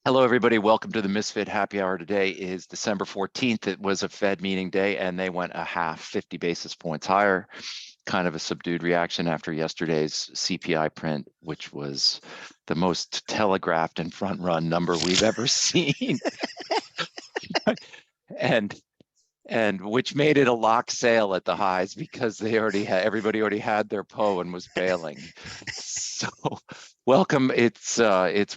Hello, everybody. Welcome to the Misfit Happy Hour. Today is December 14th. It was a Fed meeting day, and they went a half, 50 basis points higher. Kind of a subdued reaction after yesterday's CPI print, which was the most telegraphed and front run number we've ever seen. and and which made it a lock sale at the highs because everybody already had their PO and was bailing. So welcome. It's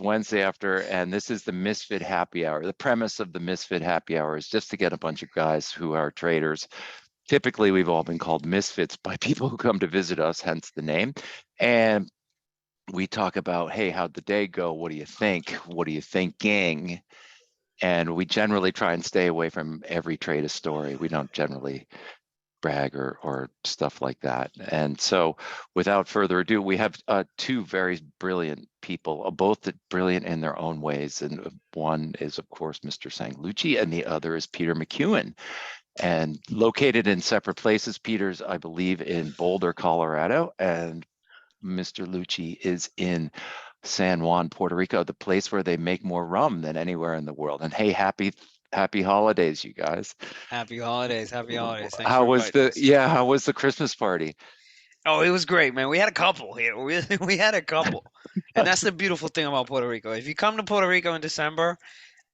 Wednesday after, and this is the Misfit Happy Hour. The premise of the Misfit Happy Hour is just to get a bunch of guys who are traders. Typically, we've all been called misfits by people who come to visit us, hence the name. And we talk about, hey, how'd the day go? What do you think? What are you thinking? And we generally try and stay away from every trade a story. We don't generally brag or stuff like that. And so without further ado, we have two very brilliant people, both brilliant in their own ways. And one is, of course, Mr. Lucci, and the other is Peter McEwen. And located in separate places. Peter's, I believe, in Boulder, Colorado, and Mr. Lucci is in San Juan, Puerto Rico, the place where they make more rum than anywhere in the world. And hey, happy holidays, you guys. Happy holidays. Happy holidays. Thanks How for was inviting the us. yeah, how was the Christmas party? Oh, it was great, man. We had a couple here. We had a couple. And that's the beautiful thing about Puerto Rico. If you come to Puerto Rico in December,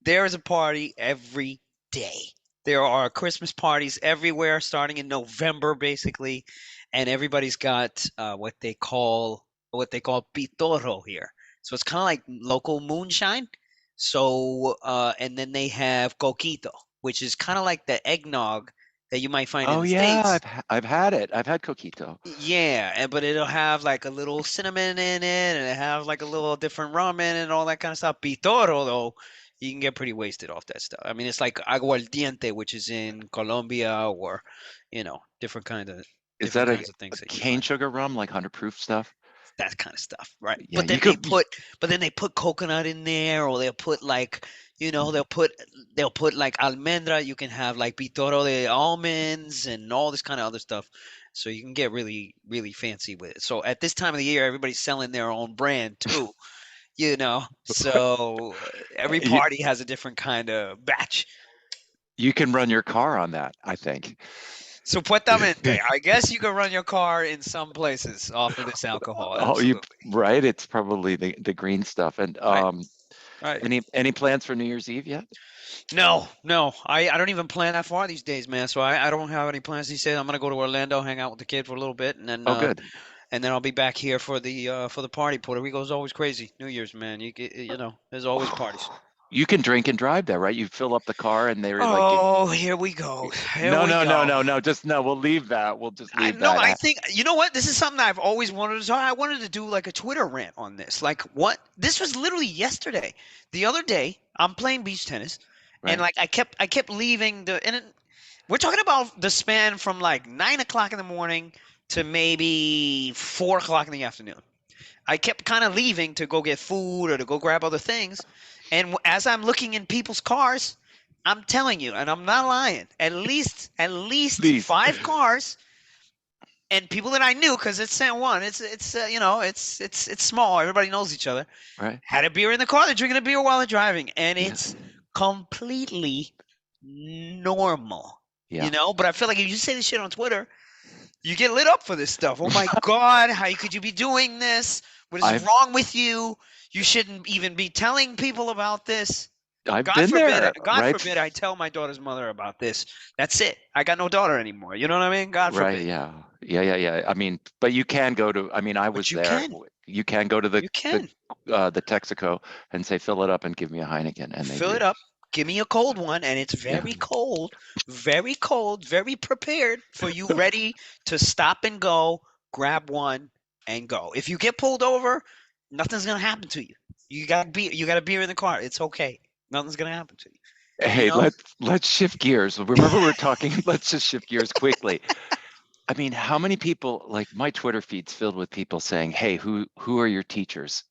there is a party every day. There are Christmas parties everywhere, starting in November, basically, and everybody's got what they call pitoro here. So it's kind of like local moonshine. So and then they have coquito, which is kind of like the eggnog that you might find in Oh the yeah, States. I've had it. I've had coquito. Yeah, but it'll have like a little cinnamon in it, and it have like a little different rum in it, and all that kind of stuff. Pitoro, though, you can get pretty wasted off that stuff. I mean, it's like aguardiente, which is in Colombia, or different Is different that kinds of a things that you cane find. sugar rum, like 100 proof stuff? That kind of stuff, right? Yeah, you could. But then they put coconut in there, or they'll put like, they'll put like almendra. You can have like pitoro de almonds and all this kind of other stuff. So you can get really, really fancy with it. So at this time of the year, everybody's selling their own brand too, you know. So every you, party has a different kind of batch. you can run your car on that, I think. Supuestamente, I guess you can run your car in some places off of this alcohol. Oh, you Absolutely. right. It's probably the green stuff. And Right. Right. any plans for New Year's Eve yet? No, no. I don't even plan that far these days, man. So I don't have any plans these days. I'm gonna go to Orlando, hang out with the kid for a little bit, Oh, good. and then I'll be back here for the party. Puerto Rico's always crazy. New Year's, man. There's always parties. You can drink and drive there, right? You fill up the car and they're like, Oh, here we go. Here no, we no, no, go. no, no. Just no. We'll leave that. We'll just I leave no, that. I think you know what? This is something I've always wanted to try. I wanted to do like a Twitter rant on this. Like what? This was literally yesterday. The other day, I'm playing beach tennis, and Right. like I kept leaving we're talking about the span from like 9 o'clock in the morning to maybe 4 o'clock in the afternoon. I kept kind of leaving to go get food or to go grab other things. And as I'm looking in people's cars, I'm telling you, and I'm not lying, at least Please. 5 cars and people that I knew because it's San Juan. It's small. Everybody knows each other. Right. Had a beer in the car. They're drinking a beer while they're driving, and Yeah. it's completely normal. Yeah. But I feel like if you say this shit on Twitter, you get lit up for this stuff. Oh my God, how could you be doing this? What is I've wrong with you? You shouldn't even be telling people about this. I've God been forbid, there, God right? forbid I tell my daughter's mother about this. That's it. I got no daughter anymore. You know what I mean? God Right. forbid. Yeah. Yeah. Yeah. Yeah. I mean, but you can go to. I mean, I was But you there. can. You can go to You can. the Texaco and say, fill it up and give me a Heineken, and they Fill do. it up. Give me a cold one, and it's Yeah. very cold, very prepared for you, ready to stop and go, grab one, and go. If you get pulled over, nothing's gonna happen to you. You got a beer in the car. It's okay. Nothing's gonna happen to you. You Hey, know? let's shift gears. Remember, we were talking. Let's just shift gears quickly. I mean, how many people, like my Twitter feed's filled with people saying, "Hey, who are your teachers?"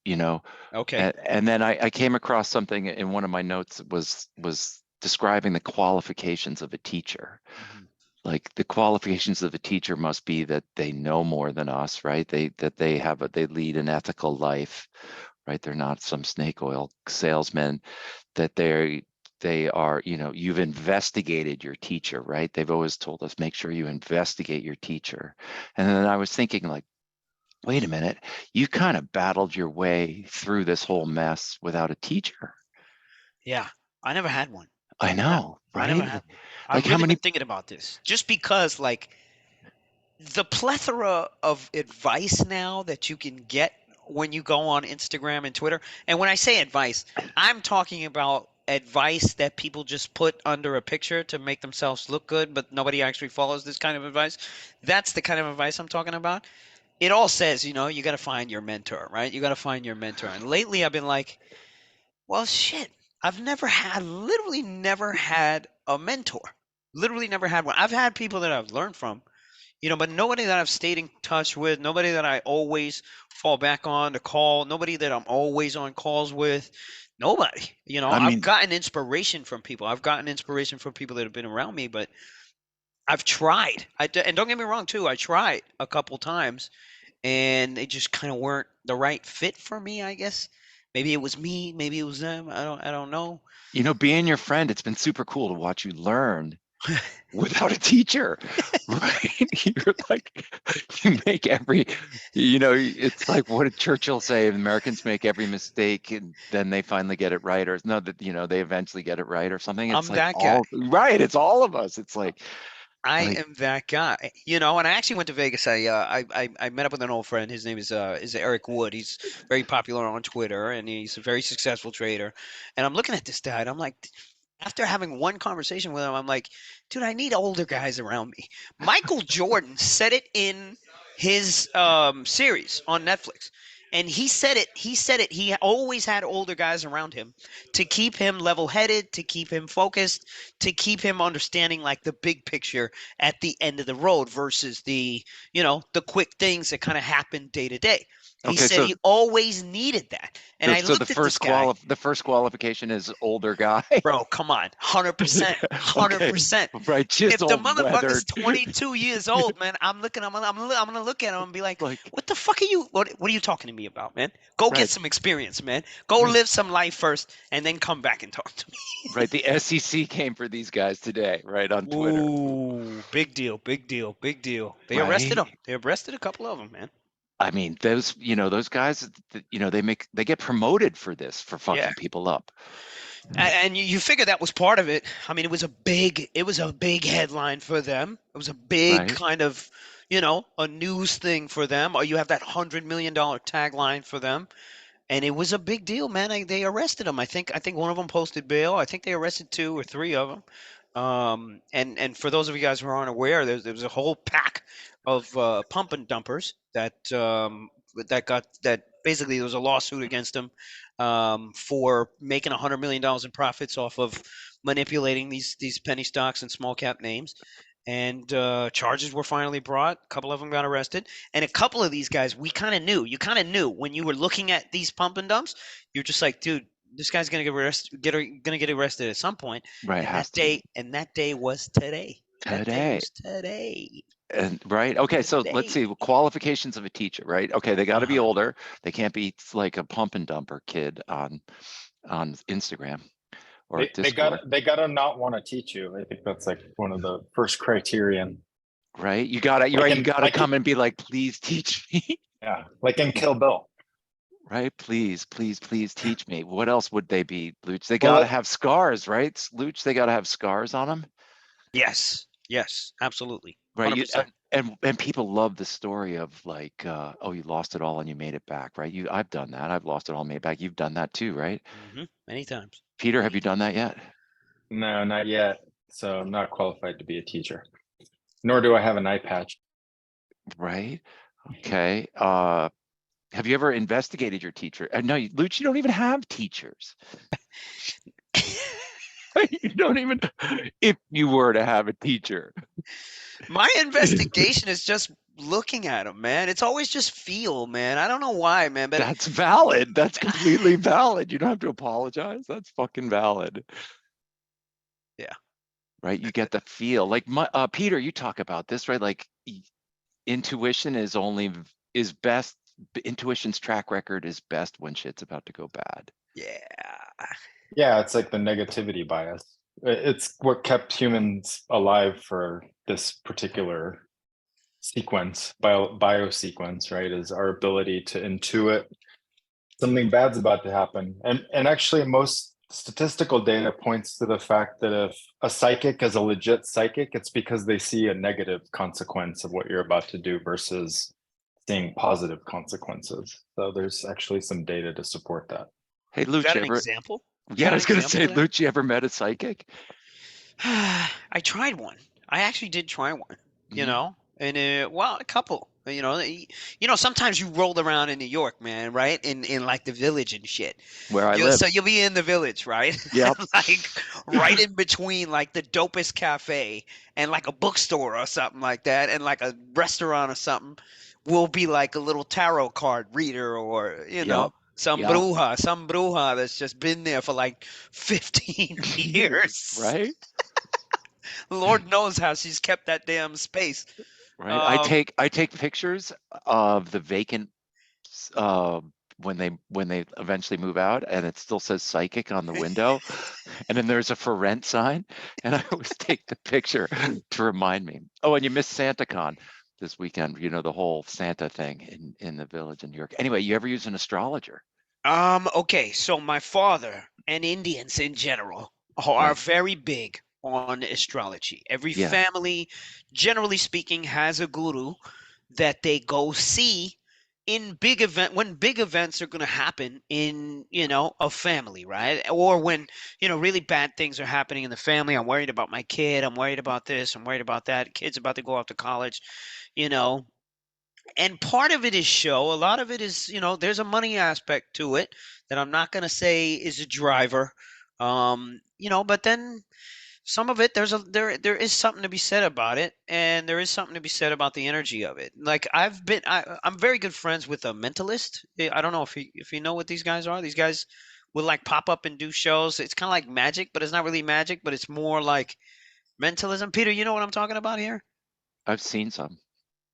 Okay. And then I came across something in one of my notes that was describing the qualifications of a teacher. Mhm. Like the qualifications of a teacher must be that they know more than us, right? They lead an ethical life, right? They're not some snake oil salesmen, that they are, you've investigated your teacher, right? They've always told us, make sure you investigate your teacher. And then I was thinking, like, wait a minute, you kind of battled your way through this whole mess without a teacher. Yeah, I never had one. I I, know, I never right? had one. Like I've how really been many, thinking about this just because, like, the plethora of advice now that you can get when you go on Instagram and Twitter. And when I say advice, I'm talking about advice that people just put under a picture to make themselves look good, but nobody actually follows this kind of advice. That's the kind of advice I'm talking about. It all says, you got to find your mentor, right? You got to find your mentor. And lately I've been like, well, shit. Literally never had a mentor. Literally never had one. I've had people that I've learned from, but nobody that I've stayed in touch with, nobody that I always fall back on to call, nobody that I'm always on calls with, nobody. I I've mean, gotten inspiration from people. I've gotten inspiration from people that have been around me, but I've tried. And don't get me wrong, too. I tried a couple times, and they just kind of weren't the right fit for me, I guess. Maybe it was me, maybe it was them. I don't know. being your friend, it's been super cool to watch you learn without a teacher, right? You're like, you make every, it's like, what did Churchill say? Americans make every mistake and then they finally get it right, or no, that, they eventually get it right or something. It's I'm like that guy. all right. It's all of us. It's I like, am that guy, and I actually went to Vegas. I met up with an old friend. His name is Eric Wood. He's very popular on Twitter, and he's a very successful trader. And I'm looking at this guy, and I'm like, after having one conversation with him, I'm like, dude, I need older guys around me. Michael Jordan said it in his series on Netflix. And he said it. He said it. He always had older guys around him to keep him level-headed, to keep him focused, to keep him understanding like the big picture at the end of the road versus the quick things that kind of happen day to day. He okay, said so he always needed that. And I so looked at this guy, the first qualification is older guy. bro, come on, 100%, Okay, 100%. right, just If the old motherfucker's weathered. 22 years old, man, I'm gonna look at him and be like, Like, what the fuck are you? What are you talking to me about, man? Go get right, some experience, man. Go right, live some life first, and then come back and talk to me. right. The SEC came for these guys today, right, on Twitter, Ooh, big deal, big deal, big deal. They arrested right? him. They arrested a couple of them, man. I mean, those guys, they get promoted for this, for Yeah. fucking people up, And you figure that was part of it. I mean, it was a big headline for them. It was a big right? kind of, a news thing for them. Or you have that $100 million tagline for them, and it was a big deal, man. They arrested him. I think one of them posted bail. I think they arrested two or three of them. And for those of you guys who aren't aware, there was a whole pack of pump and dumpers that basically there was a lawsuit against them for making $100 million in profits off of manipulating these penny stocks and small cap names. And charges were finally brought. A couple of them got arrested, and a couple of these guys we kind of knew. You kind of knew when you were looking at these pump and dumps. You're just like, dude, this guy's gonna get arrested. Gonna get arrested at some point. Right, And that has to day, and that day was today. That day today. was today. And right, okay, so let's Today. see, qualifications of a teacher, right? Okay, they got Uh to be huh. older. They can't be like a pump and dumper kid on Instagram or They Discord, gotta not want to teach you. I think that's like one of the first criterion. right? You gotta come and be like, please teach me. Yeah, like in Kill Bill. Right? Please, please, please teach me. What else would they be, Luch? They Well, gotta have scars, right? Luch, they gotta have scars on them, Yes. Yes. Absolutely. right? 100%. And people love the story of like, oh, you lost it all and you made it back, right? I've done that. I've lost it all, made it back. You've done that too, right? Many times. Peter, have you done that yet? no, not yet. So I'm not qualified to be a teacher. Nor do I have an eye patch. Right? Okay. Have you ever investigated your teacher? No, Luch, you don't even have teachers. You don't even, if you were to have a teacher. My investigation is just looking at them, man. It's always just feel, man. I don't know why, man, but That's valid. That's completely valid. You don't have to apologize. That's fucking valid. yeah. Right? You get the feel. Like Peter, you talk about this, right? Like intuition is best intuition's track record is best when shit's about to go bad. Yeah. Yeah, it's like the negativity bias. It's what kept humans alive for this particular sequence, bio sequence, right? Is our ability to intuit something bad's about to happen. And actually most statistical data points to the fact that if a psychic is a legit psychic, it's because they see a negative consequence of what you're about to do versus seeing positive consequences. So there's actually some data to support that. Hey, You got Lucci, an ever? example? You Yeah, got I an was gonna example say, of that? Lucci, ever met a psychic? I tried one. I actually did try one, you Mhm. know, and well, a couple. Sometimes you roll around in New York, man, right? In like the village and shit. Where I So live. you'll be in the village, right? Yep. Like right in between like the dopest cafe and like a bookstore or something like that, and like a restaurant or something will be like a little tarot card reader or Yep. some Yep. bruja that's just been there for like 15 years. Right? Lord knows how she's kept that damn space. Right. Um, I take pictures of the vacant uh when they eventually move out, and it still says psychic on the window, and then there's a for rent sign, and I always take the picture to remind me. Oh, and you missed SantaCon this weekend, the whole Santa thing in the village in New York. Anyway, you ever use an astrologer? okay, so my father and Indians in general are Right. very big on astrology. Every Yeah. family, generally speaking, has a guru that they go see in when big events are going to happen in a family, right? Or when really bad things are happening in the family. I'm worried about my kid, I'm worried about this, I'm worried about that, kid's about to go off to college, you know and part of it is show, a lot of it is, there's a money aspect to it that I'm not going to say is a driver. But then some of it, there is something to be said about it, and there is something to be said about the energy of it. Like I'm very good friends with a mentalist. I don't know if you know what these guys are. These guys will like pop up and do shows. It's kind of like magic, but it's not really magic, but it's more like mentalism. Peter, you know what I'm talking about here? I've seen some.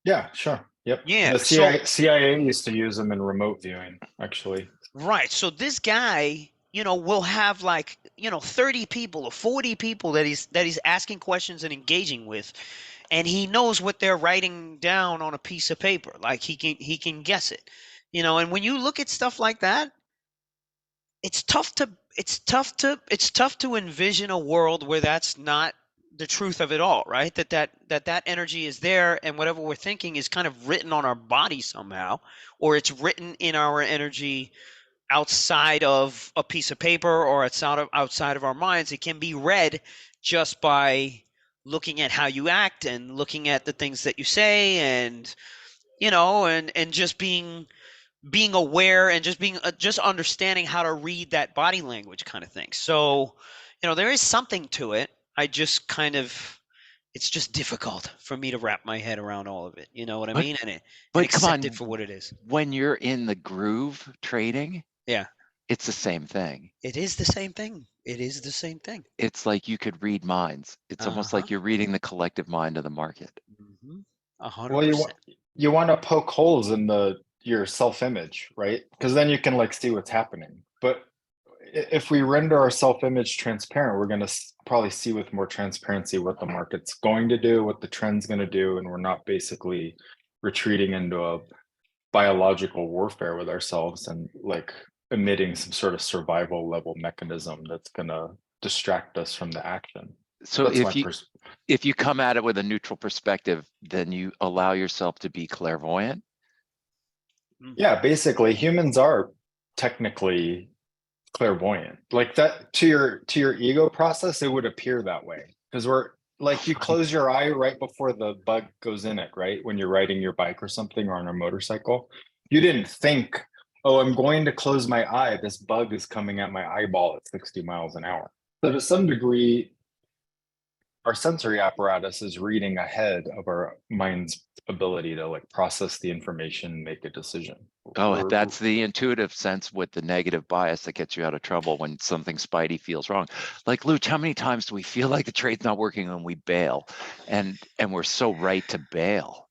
Yeah, sure. Yep. Yeah. The So CIA used to use them in remote viewing, actually. right. So this guy, will have like, 30 people or 40 people that he's asking questions and engaging with, and he knows what they're writing down on a piece of paper. Like he can guess it. And when you look at stuff like that, it's tough to envision a world where that's not the truth of it all, right? That energy is there, and whatever we're thinking is kind of written on our body somehow, or it's written in our energy outside of a piece of paper or outside of our minds. It can be read just by looking at how you act and looking at the things that you say, and and just being aware, and just understanding how to read that body language kind of thing. So there is something to it. I just kind of It's just difficult for me to wrap my head around all of it, you know what I But mean, and but come accept it on, for what it is. when you're in the groove trading, Yeah. it's the same thing. It is the same thing. It is the same thing. It's like you could read minds. It's almost Uh-huh. like you're reading the collective mind of the market. Mhm. A Well, 100%. you want to poke holes in your self-image, right? Because then you can like see what's happening. But if we render our self-image transparent, we're going to probably see with more transparency what the market's going to do, what the trend's going to do, and we're not basically retreating into a biological warfare with ourselves and like emitting some sort of survival level mechanism that's going to distract us from the action. So That's my if you come at it with a neutral perspective, then you allow yourself to be clairvoyant. Mm. Yeah, basically humans are technically clairvoyant. Like that to your ego process, it would appear that way. Because we're like you Right. close your eye right before the bug goes in it, right? When you're riding your bike or something or on a motorcycle. You didn't think, oh, I'm going to close my eye. This bug is coming at my eyeball at 60 miles an hour. So to some degree, our sensory apparatus is reading ahead of our mind's ability to like process the information and make a decision. Oh, We're, that's the intuitive sense with the negative bias that gets you out of trouble when something spidey feels wrong. Like, Luch, how many times do we feel like the trade's not working and we bail? And we're so right to bail.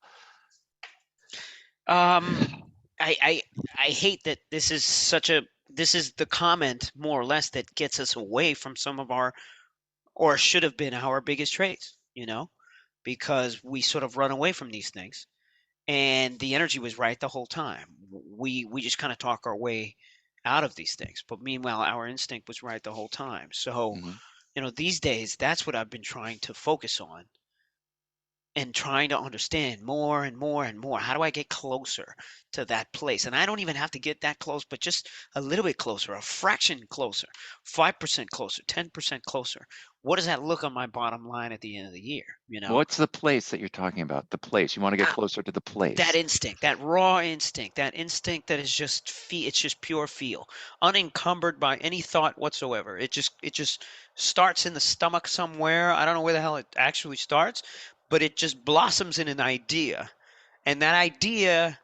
Um, I hate that this is the comment more or less that gets us away from some of our, or should have been our biggest traits, because we sort of run away from these things, and the energy was right the whole time. We just kind of talk our way out of these things, but meanwhile our instinct was right the whole time. So, Mhm. these days that's what I've been trying to focus on, and trying to understand more and more and more. How do I get closer to that place? And I don't even have to get that close, but just a little bit closer, a fraction closer, 5% closer, 10% closer. What does that look on my bottom line at the end of the year? What's the place that you're talking about? The place. You want to get Uh, closer to the that place. instinct, that raw instinct, that instinct that is just it's just pure feel, unencumbered by any thought whatsoever. It just starts in the stomach somewhere. I don't know where the hell it actually starts, but it just blossoms in an idea. And that idea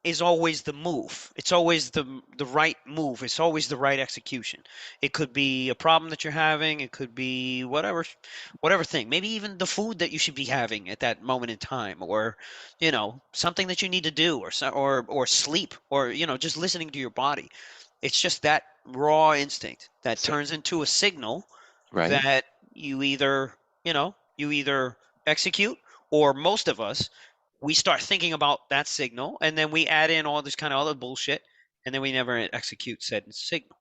is always the move. It's always the right move. It's always the right execution. It could be a problem that you're having. It could be whatever thing. Maybe even the food that you should be having at that moment in time, or something that you need to do, or sleep, or just listening to your body. It's just that raw instinct that So, turns into a signal right? that you either execute, or most of us, we start thinking about that signal, and then we add in all this kind of other bullshit, and then we never execute said signal.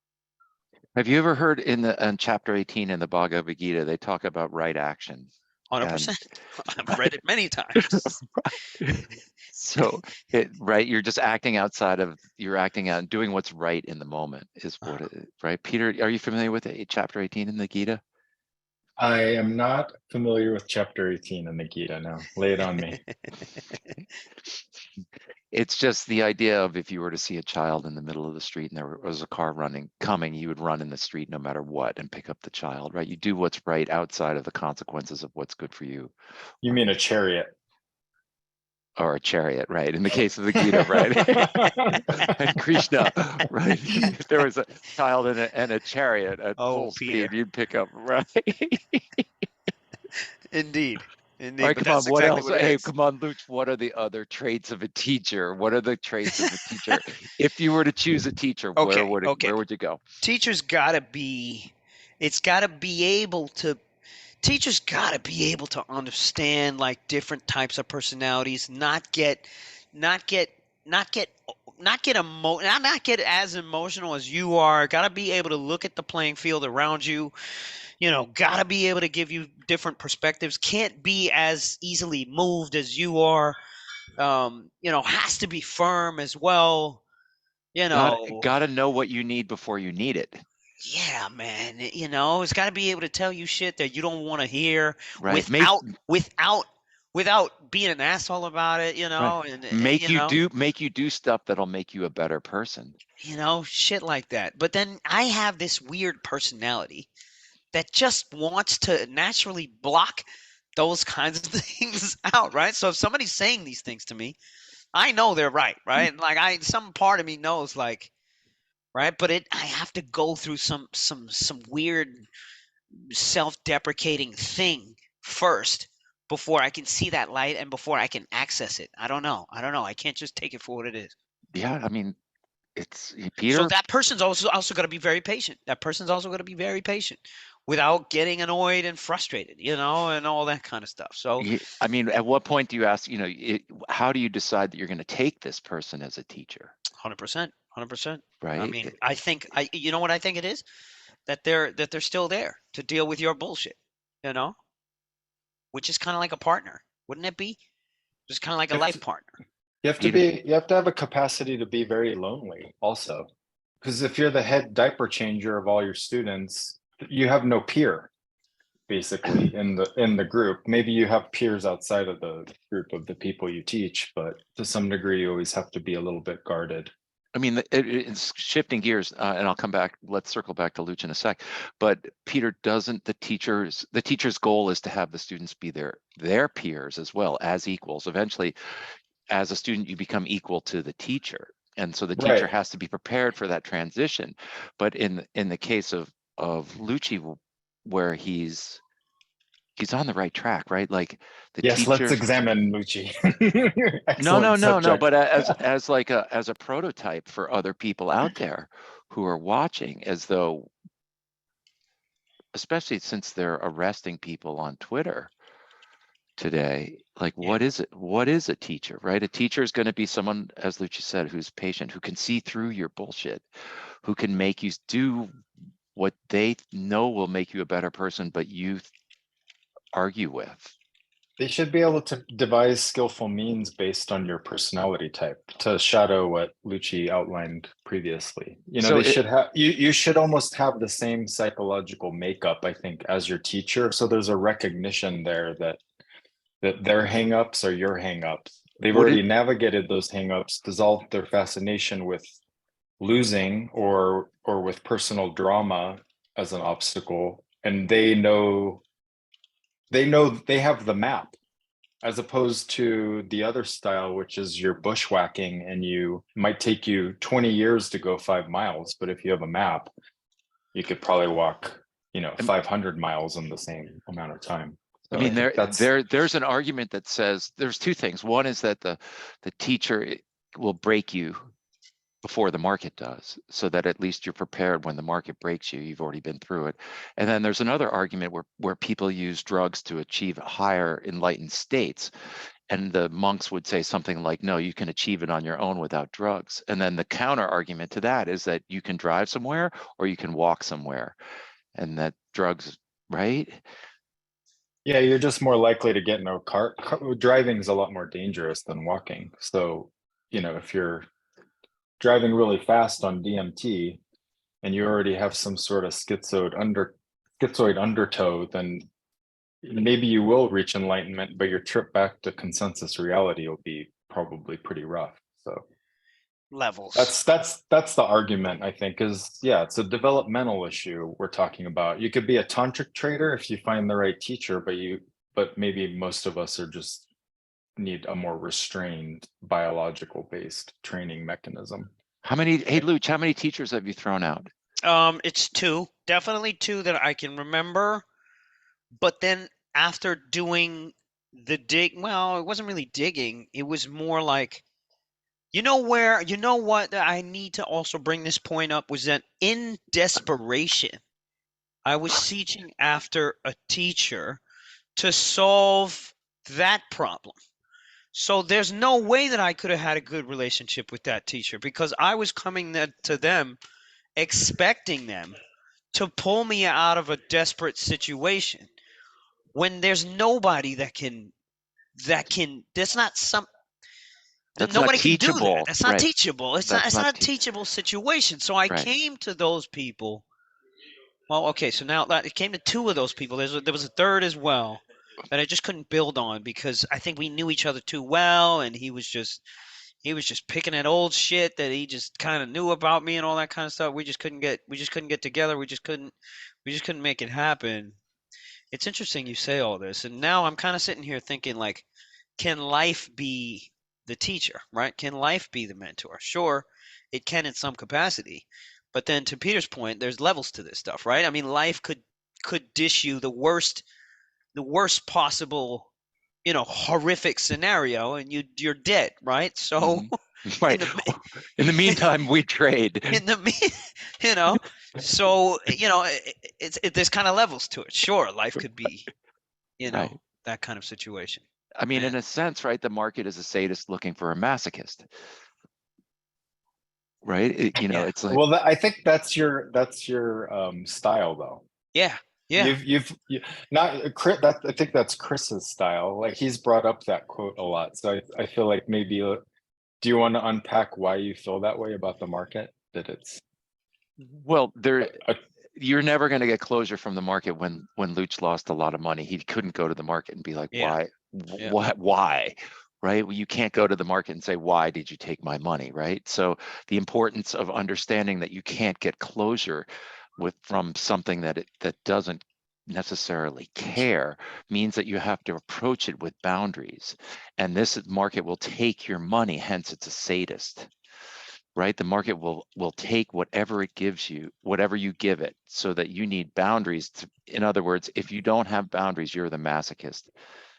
Have you ever heard in chapter 18 in the Bhagavad Gita, they talk about right action? And 100%. I've read right, it many times. so right, you're acting out and doing what's right in the moment is what it, right? Peter, are you familiar with chapter 18 in the Gita? I am not familiar with chapter 18 in the Gita now. Lay it on me. It's just the idea of if you were to see a child in the middle of the street and there was a car coming, you would run in the street no matter what and pick up the child, right? You do what's right outside of the consequences of what's good for you. You mean a chariot? Or a chariot, right? In the case of the Gita, right? And Krishna, right? If there was a child and a chariot at Oh, full Peter. speed, you'd pick up, right? Indeed. All Indeed. right, But come on. that's What exactly else? what it Hey, is. come on, Luch. What are the other traits of a teacher? What are the traits of a teacher? If you were to choose a teacher, Okay. Okay. where would you go? Teachers gotta be. It's gotta be able to. Teachers gotta be able to understand like different types of personalities, not get, not get, not get as emotional as you are. Gotta be able to look at the playing field around you. Gotta be able to give you different perspectives. Can't be as easily moved as you are. Has to be firm as well. You know, Gotta know what you need before you need it, Yeah, man. It's got to be able to tell you shit that you don't want to hear right? without being an asshole about it. Right. And Make you do stuff that'll make you a better person. shit like that. But then I have this weird personality that just wants to naturally block those kinds of things out, right? So if somebody's saying these things to me, I know they're right? Like some part of me knows, like, right, but I have to go through some weird self-deprecating thing first before I can see that light and before I can access it. I don't know. I can't just take it for what it is. Yeah, I mean, it's So Peter. that person's also got to be very patient. That person's also got to be very patient without getting annoyed and frustrated, and all that kind of stuff. So I mean, at what point do you ask, how do you decide that you're going to take this person as a teacher, 100%, 100%. I right? mean, I think you know what I think it is, that they're still there to deal with your bullshit, you know, which is kind of like a partner, wouldn't it be? Just kind of like a You have life to, partner. Peter, you have to have a capacity to be very lonely also. Because if you're the head diaper changer of all your students, you have no peer basically in the group. Maybe you have peers outside of the group of the people you teach, but to some degree you always have to be a little bit guarded. I mean, it's shifting gears, and I'll come back. Let's circle back to Luch in a sec. But Peter, doesn't the teacher's goal is to have the students be their peers as well as equals. Eventually, as a student, you become equal to the teacher, and so the teacher Right. has to be prepared for that transition. But in the case of Lucci, where he's he's on the right track, right? Like the Yes, let's teacher. examine Lucci. No, no, Excellent no, no. subject. But as like as a prototype for other people out there who are watching, as though, especially since they're arresting people on Twitter today, like Yeah. what is it? What is a teacher, right? A teacher is going to be someone, as Lucci said, who's patient, who can see through your bullshit, who can make you do what they know will make you a better person, but you argue with. They should be able to devise skillful means based on your personality type to shadow what Lucci outlined previously. You know, So they it, should have you should almost have the same psychological makeup, I think, as your teacher. So there's a recognition there that their hangups are your hangups. They've would already it, navigated those hangups, dissolved their fascination with losing or with personal drama as an obstacle, and they know they have the map, as opposed to the other style, which is you're bushwhacking and you might take you 20 years to go 5 miles, but if you have a map, you could probably walk, I 500 miles in the same amount of time. I So I mean, think that's there's an argument that says there's two things. One is that the teacher will break you before the market does, so that at least you're prepared when the market breaks you, you've already been through it. And then there's another argument where people use drugs to achieve higher enlightened states. And the monks would say something like, no, you can achieve it on your own without drugs. And then the counter argument to that is that you can drive somewhere or you can walk somewhere, and that drugs, right? yeah, you're just more likely to get in a car. Driving is a lot more dangerous than walking. So, if you're driving really fast on DMT and you already have some sort of schizoid undertow, then maybe you will reach enlightenment, but your trip back to consensus reality will be probably pretty rough. So Levels. that's the argument, I think, is yeah, it's a developmental issue we're talking about. You could be a tantric trader if you find the right teacher, but maybe most of us are just need a more restrained biological based training mechanism. Hey, Luch, how many teachers have you thrown out? It's two, definitely two that I can remember. But then after doing the well, it wasn't really digging. It was more like, you know what? I need to also bring this point up was that in desperation, I was seeking after a teacher to solve that problem. So there's no way that I could have had a good relationship with that teacher because I was coming to them expecting them to pull me out of a desperate situation when there's nobody there's not some That's not nobody can do that. teachable, That's not right? teachable. That's It's not not a teachable situation. So I right. came to those people. Well, okay, so now that it came to two of those people. There was a third as well that I just couldn't build on because I think we knew each other too well, and he was just picking at old shit that he just kind of knew about me and all that kind of stuff. We just couldn't get together. We just couldn't make it happen. It's interesting you say all this, and now I'm kind of sitting here thinking like, can life be the teacher, right? Can life be the mentor? Sure, it can in some capacity, but then to Peter's point, there's levels to this stuff, right? I mean, life could dish you the worst possible, horrific scenario, and you're dead, right? So Mhm. in Right. the In the meantime, we trade. in the you know, so there's kind of levels to it. Sure, life could be, Right. that kind of situation. I mean, in And a sense, right, the market is a sadist looking for a masochist, right? yeah, It's like, Well, I think that's your style though. yeah, yeah. You've not Chris, that I think that's Chris's style. Like he's brought up that quote a lot. So I feel like maybe do you want to unpack why you feel that way about the market? That it's well, a, you're never going to get closure from the market. When Luch lost a lot of money, he couldn't go to the market and be like, Yeah, why, yeah. why, right? Well, you can't go to the market and say, why did you take my money, right? So the importance of understanding that you can't get closure from something that doesn't necessarily care means that you have to approach it with boundaries, and this market will take your money, hence it's a sadist, right? The market will take whatever it gives you, whatever you give it, so that you need boundaries. In other words, if you don't have boundaries, you're the masochist.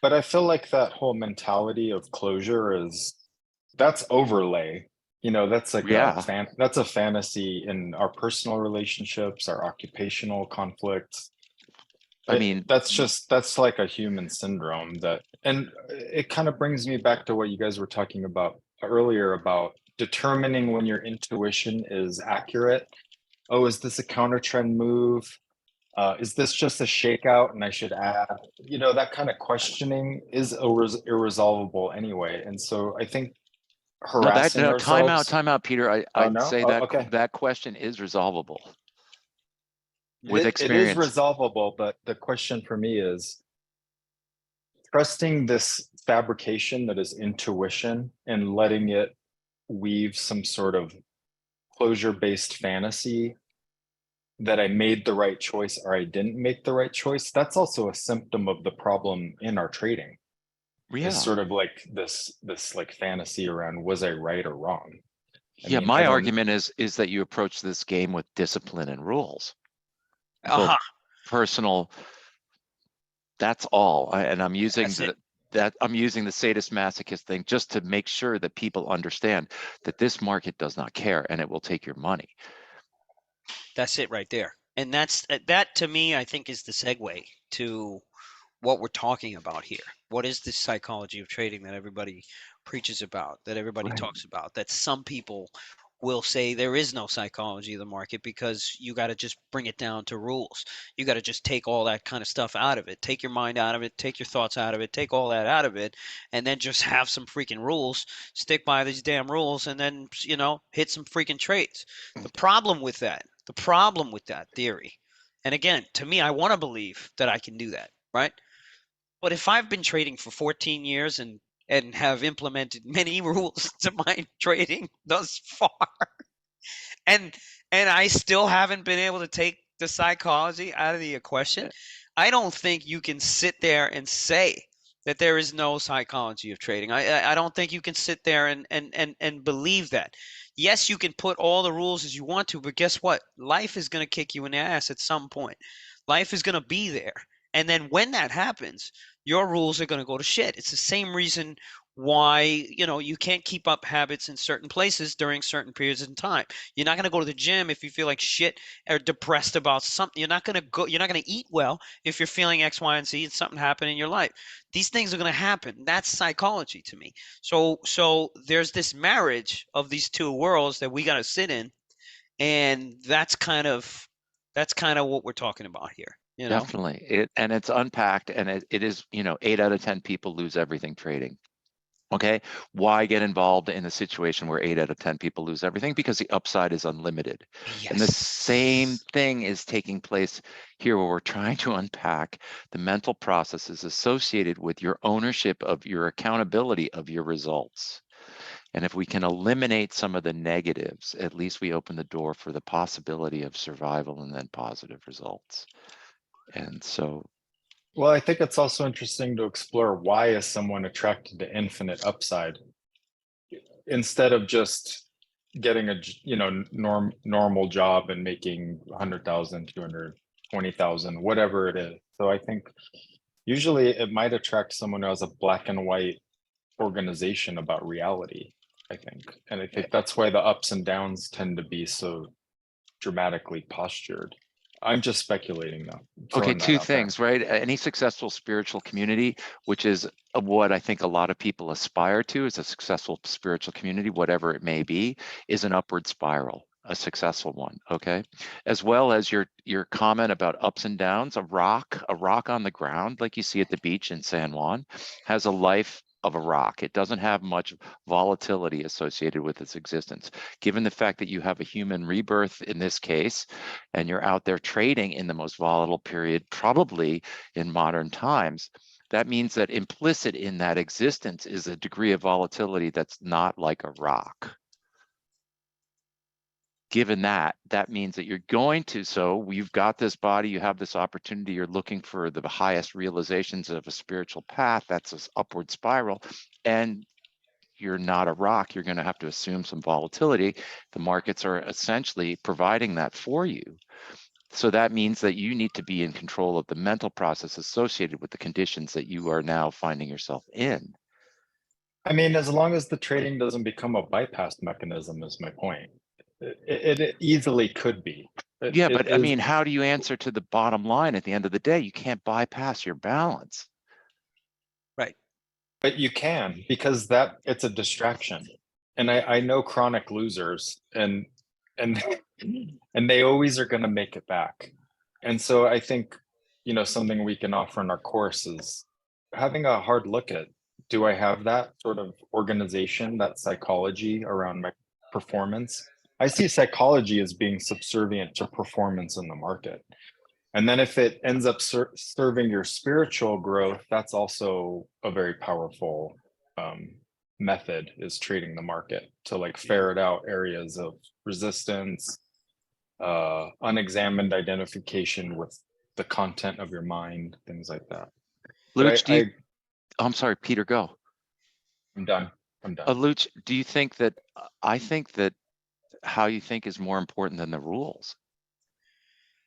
But I feel like that whole mentality of closure that's overlay. You know, that's like Yeah, that's a fantasy in our personal relationships, our occupational conflicts. I mean, That's like a human syndrome and it kind of brings me back to what you guys were talking about earlier about determining when your intuition is accurate. Oh, is this a counter trend move? Is this just a shakeout and I should add? You know, that kind of questioning is irresolvable anyway. And so I think no, harassing ourselves. time out, Peter. Oh I'd no? say Oh, that okay. that question is resolvable with It is experience. resolvable, but the question for me is trusting this fabrication that is intuition and letting it weave some sort of closure-based fantasy that I made the right choice or I didn't make the right choice. That's also a symptom of the problem in our trading. Is Yeah. sort of like this like fantasy around was I right or wrong? I Yeah, mean, I my don't. argument is that you approach this game with discipline and rules, both Uh-huh. personal. That's all. And I'm using That's it. I'm using the sadist masochist thing just to make sure that people understand that this market does not care and it will take your money. That's it right there. And that to me, I think, is the segue to what we're talking about here. What is this psychology of trading that everybody preaches about, that everybody Right. talks about, that some people will say there is no psychology of the market because you got to just bring it down to rules. You got to just take all that kind of stuff out of it. Take your mind out of it, take your thoughts out of it, take all that out of it, and then just have some freaking rules, stick by these damn rules, and then, hit some freaking trades. The problem with that theory, and again, to me, I want to believe that I can do that, right? But if I've been trading for 14 years and have implemented many rules to my trading thus far, and I still haven't been able to take the psychology out of the equation, I don't think you can sit there and say that there is no psychology of trading. I don't think you can sit there and believe that. Yes, you can put all the rules as you want to, but guess what? Life is going to kick you in the ass at some point. Life is going to be there. And then when that happens, your rules are going to go to shit. It's the same reason why, you can't keep up habits in certain places during certain periods of time. You're not going to go to the gym if you feel like shit or depressed about something. You're not going to eat well if you're feeling X, Y, and Z and something happened in your life. These things are going to happen. That's psychology to me. So there's this marriage of these two worlds that we got to sit in, and that's kind of what we're talking about here. Definitely. And it's unpacked, and it is, 8 out of 10 people lose everything trading. Okay. Why get involved in a situation where 8 out of 10 people lose everything? Because the upside is unlimited. And the same Yes. thing is taking place here where we're trying to unpack the mental processes associated with your ownership of your accountability of your results. And if we can eliminate some of the negatives, at least we open the door for the possibility of survival and then positive results. And so, Well, I think it's also interesting to explore why is someone attracted to infinite upside instead of just getting a normal job and making 100,000, 220,000, whatever it is. So I think usually it might attract someone who has a black and white organization about reality, I think. And I think that's why the ups and downs tend to be so dramatically postured. I'm just speculating though, okay, throwing that two out there. things, right? Any successful spiritual community, which is what I think a lot of people aspire to, is a successful spiritual community, whatever it may be, is an upward spiral, a successful one. Okay, as well as your comment about ups and downs. A rock on the ground, like you see at the beach in San Juan, has a life of a rock. It doesn't have much volatility associated with its existence. Given the fact that you have a human rebirth in this case, and you're out there trading in the most volatile period, probably in modern times, that means that implicit in that existence is a degree of volatility that's not like a rock. Given that, that means that you're going to, so you've got this body, you have this opportunity, you're looking for the highest realizations of a spiritual path, that's this upward spiral. And you're not a rock. You're going to have to assume some volatility. The markets are essentially providing that for you. So that means that you need to be in control of the mental process associated with the conditions that you are now finding yourself in. I mean, as long as the trading doesn't become a bypass mechanism, is my point. It easily could be. Yeah, It but I is, mean, how do you answer to the bottom line at the end of the day? You can't bypass your balance. Right. but you can, because that it's a distraction. And I know chronic losers, and and they always are going to make it back. And so I think, something we can offer in our course is having a hard look at, do I have that sort of organization, that psychology around my performance? I see psychology as being subservient to performance in the market. And then if it ends up serving your spiritual growth, that's also a very powerful method, is trading the market to like ferret out areas of resistance, unexamined identification with the content of your mind, things like that. Luch, But I'm sorry, Peter, go. I'm done. I'm done. Luch, do you think that, I think that how you think is more important than the rules?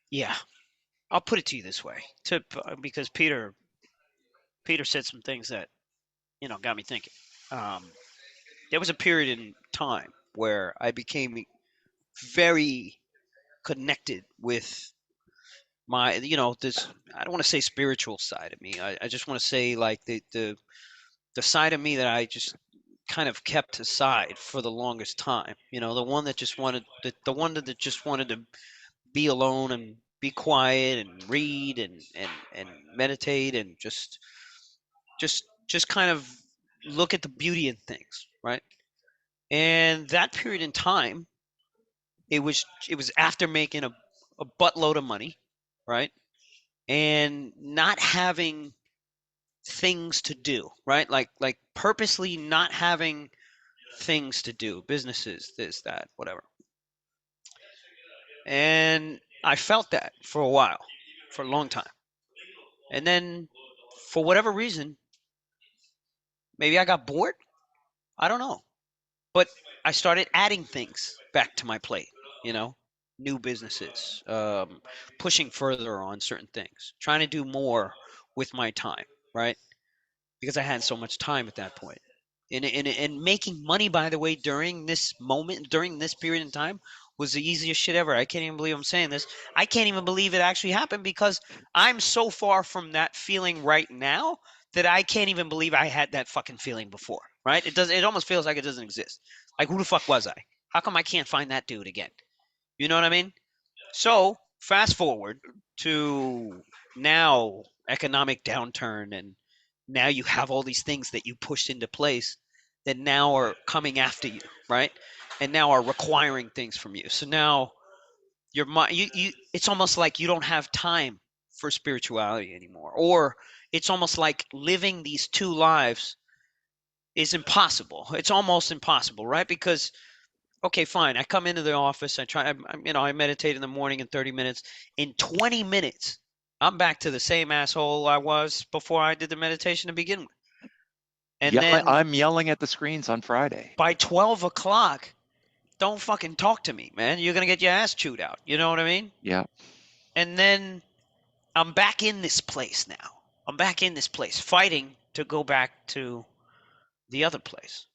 Yeah. I'll put it to you this way, because Peter said some things that got me thinking. There was a period in time where I became very connected with my, this, I don't want to say spiritual side of me. I just want to say like the side of me that I just kind of kept aside for the longest time. The one that just wanted the one that just wanted to be alone and be quiet and read and meditate and just kind of look at the beauty in things, right? And that period in time, it was after making a buttload of money, right? And not having things to do, right? Like purposely not having things to do, businesses, this, that, whatever. And I felt that for a while, for a long time. And then for whatever reason, maybe I got bored. I don't know. But I started adding things back to my plate, you know, new businesses, pushing further on certain things, trying to do more with my time, right? Because I had so much time at that point. And making money, by the way, during this moment, during this period in time, was the easiest shit ever. I can't even believe I'm saying this. I can't even believe it actually happened, because I'm so far from that feeling right now that I can't even believe I had that fucking feeling before, right? It almost feels like it doesn't exist. Like, who the fuck was I? How come I can't find that dude again? You know what I mean? So fast forward to now, economic downturn, and now you have all these things that you pushed into place that now are coming after you, right? And now are requiring things from you. So now your mind, it's almost like you don't have time for spirituality anymore, or it's almost like living these two lives is impossible. It's almost impossible, right? Because okay, fine. I come into the office. I meditate in the morning in 30 minutes. In 20 minutes, I'm back to the same asshole I was before I did the meditation to begin with. And then I'm yelling at the screens on Friday. by 12 o'clock, don't fucking talk to me, man. You're going to get your ass chewed out. You know what I mean? Yeah. And then I'm back in this place now. I'm back in this place, fighting to go back to the other place.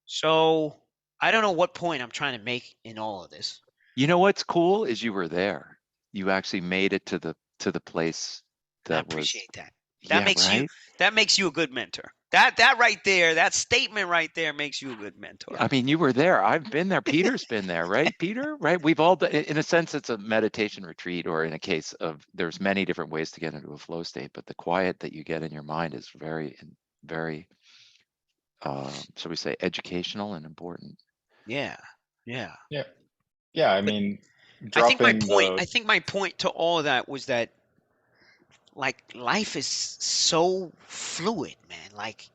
So I don't know what point I'm trying to make in all of this. You know what's cool is you were there. You actually made it to the place I that was. appreciate that. Yeah, right. That makes you a good mentor. That right there, that statement right there makes you a good mentor. I mean, you were there. I've been there. Peter's been there, right? Peter, right? We've all done, in a sense, it's a meditation retreat, or in a case of, there's many different ways to get into a flow state, but the quiet that you get in your mind is very, very, shall we say, educational and important. Yeah. Yeah. Yeah. Yeah. I But mean, I think dropping my point to all of that was that, like, life is so fluid, man. Like,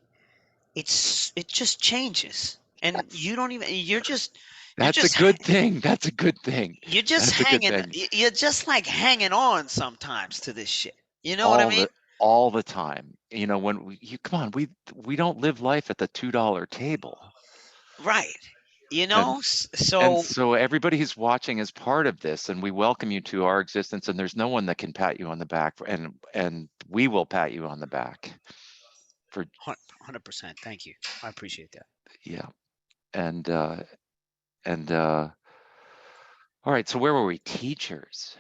it just changes. And you don't even you're That's a just good thing. That's a good thing. you're just That's a good hanging thing. you're just like hanging on sometimes to this shit. You know what I All mean? the all the time. You know, when come on, we don't live life at the $2 table. Right. You And know, and so so everybody who's watching is part of this, and we welcome you to our existence. And there's no one that can pat you on the back, and we will pat you on the back for 100%. Thank you. I appreciate that. yeah. And and all right. So where were we? Teachers.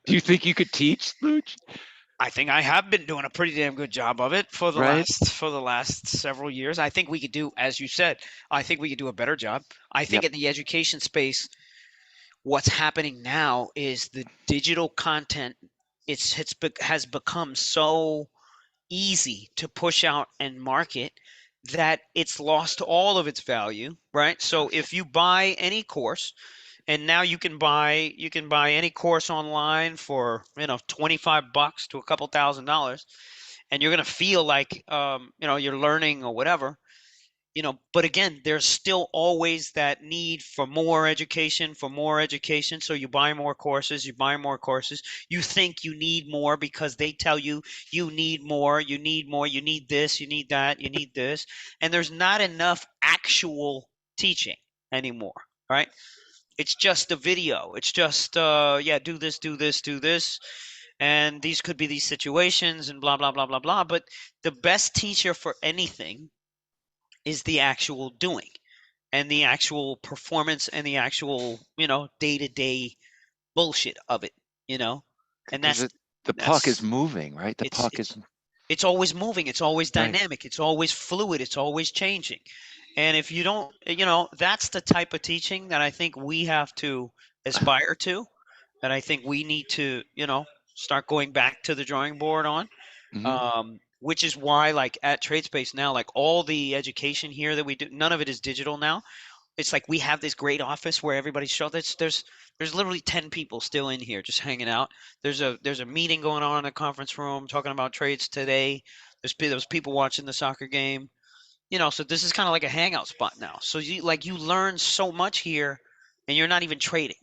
Do you think you could teach, Luch? I think I have been doing a pretty damn good job of it for the Right? last several years. I think we could do, as you said, I think we could do a better job. I think Yep. in the education space, what's happening now is the digital content has become so easy to push out and market that it's lost all of its value, right? So if you buy any course, and now you can buy any course online for 25 bucks to a couple $1,000s, and you're going to feel like you're learning or whatever. But again, there's still always that need for more education, so you buy more courses, you think you need more because they tell you you need more, you need this, you need that, you need this, and there's not enough actual teaching anymore, right? It's just a video. It's just yeah, do this, do this, do this, and these could be these situations and blah blah blah blah blah. But the best teacher for anything is the actual doing and the actual performance and the actual day-to-day bullshit of it, you know and Because the puck is that's moving, right? The it's puck is it's it's always moving, it's always right. dynamic, it's always fluid, it's always changing. And if you don't, that's the type of teaching that I think we have to aspire to, that I think we need to, start going back to the drawing board on. Hmm. Which is why, like at TradeSpace now, like all the education here that we do, none of it is digital now. It's like we have this great office where everybody's show. There's literally 10 people still in here just hanging out. There's a meeting going on in the conference room talking about trades today. There's people watching the soccer game. So this is kind of like a hangout spot now. So you learn so much here, and you're not even trading.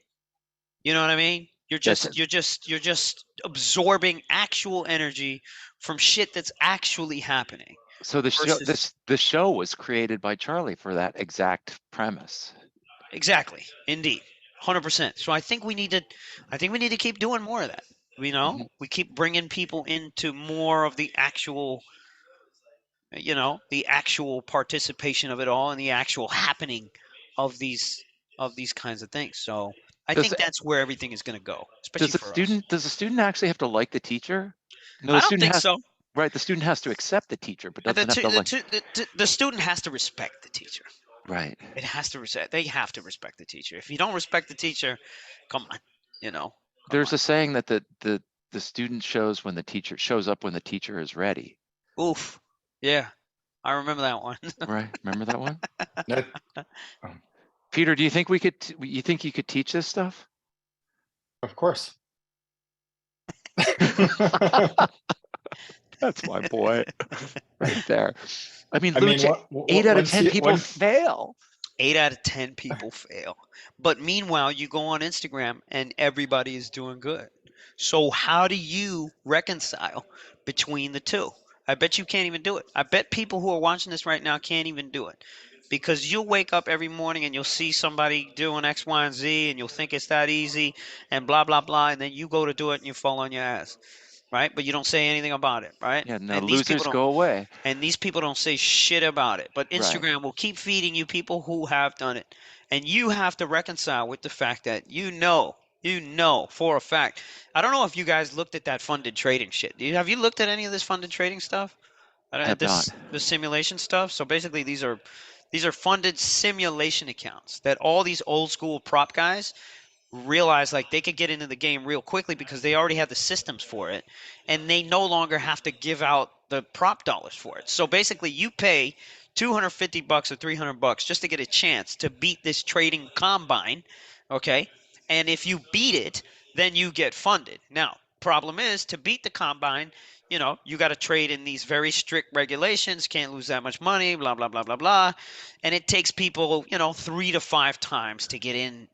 You know what I mean? You're That's just you're just you're just absorbing actual energy from shit that's actually happening so versus the show was created by Charlie for that exact premise. exactly, indeed, 100%. So I think we need to keep doing more of that. Mhm. We keep bringing people into more of the actual participation of it all and the actual happening of these kinds of things. So I Does think that's where everything is going to go, especially for us. does the student actually have to like the teacher? No, the I don't student think has so. right. The student has to accept the teacher, but The doesn't have tu- to the, like tu- the student has to respect the teacher. right. It has to respect. They have to respect the teacher. If you don't respect the teacher, come on, come There's on. a saying that the student shows when the teacher shows up when the teacher is ready. Oof. Yeah, I remember that one. Right? Remember that one? That, um, Peter, do you think you think you could teach this stuff? of course. That's my boy right there. I mean, I mean, Lucha, 8 out of 10 once people fail. 8 out of 10 people fail. But meanwhile, you go on Instagram and everybody is doing good. So how do you reconcile between the two? I bet you can't even do it. I bet people who are watching this right now can't even do it. Because you'll wake up every morning and you'll see somebody doing X, Y, and Z, and you'll think it's that easy and blah, blah, blah. And then you go to do it and you fall on your ass, right? But you don't say anything about it, right? Yeah, no, And these people losers don't go away. and these people don't say shit about it. But Right. Instagram will keep feeding you people who have done it. And you have to reconcile with the fact that you know for a fact. I don't know if you guys looked at that funded trading shit. Have you looked at any of this funded trading stuff? I have not. The simulation stuff. So basically these are funded simulation accounts that all these old school prop guys realize like they could get into the game real quickly because they already have the systems for it, and they no longer have to give out the prop dollars for it. So basically you pay 250 bucks or 300 bucks just to get a chance to beat this trading combine, okay? And if you beat it, then you get funded. Now problem is, to beat the combine, you got to trade in these very strict regulations, can't lose that much money, blah blah blah blah blah, and it takes people 3 to 5 times to get in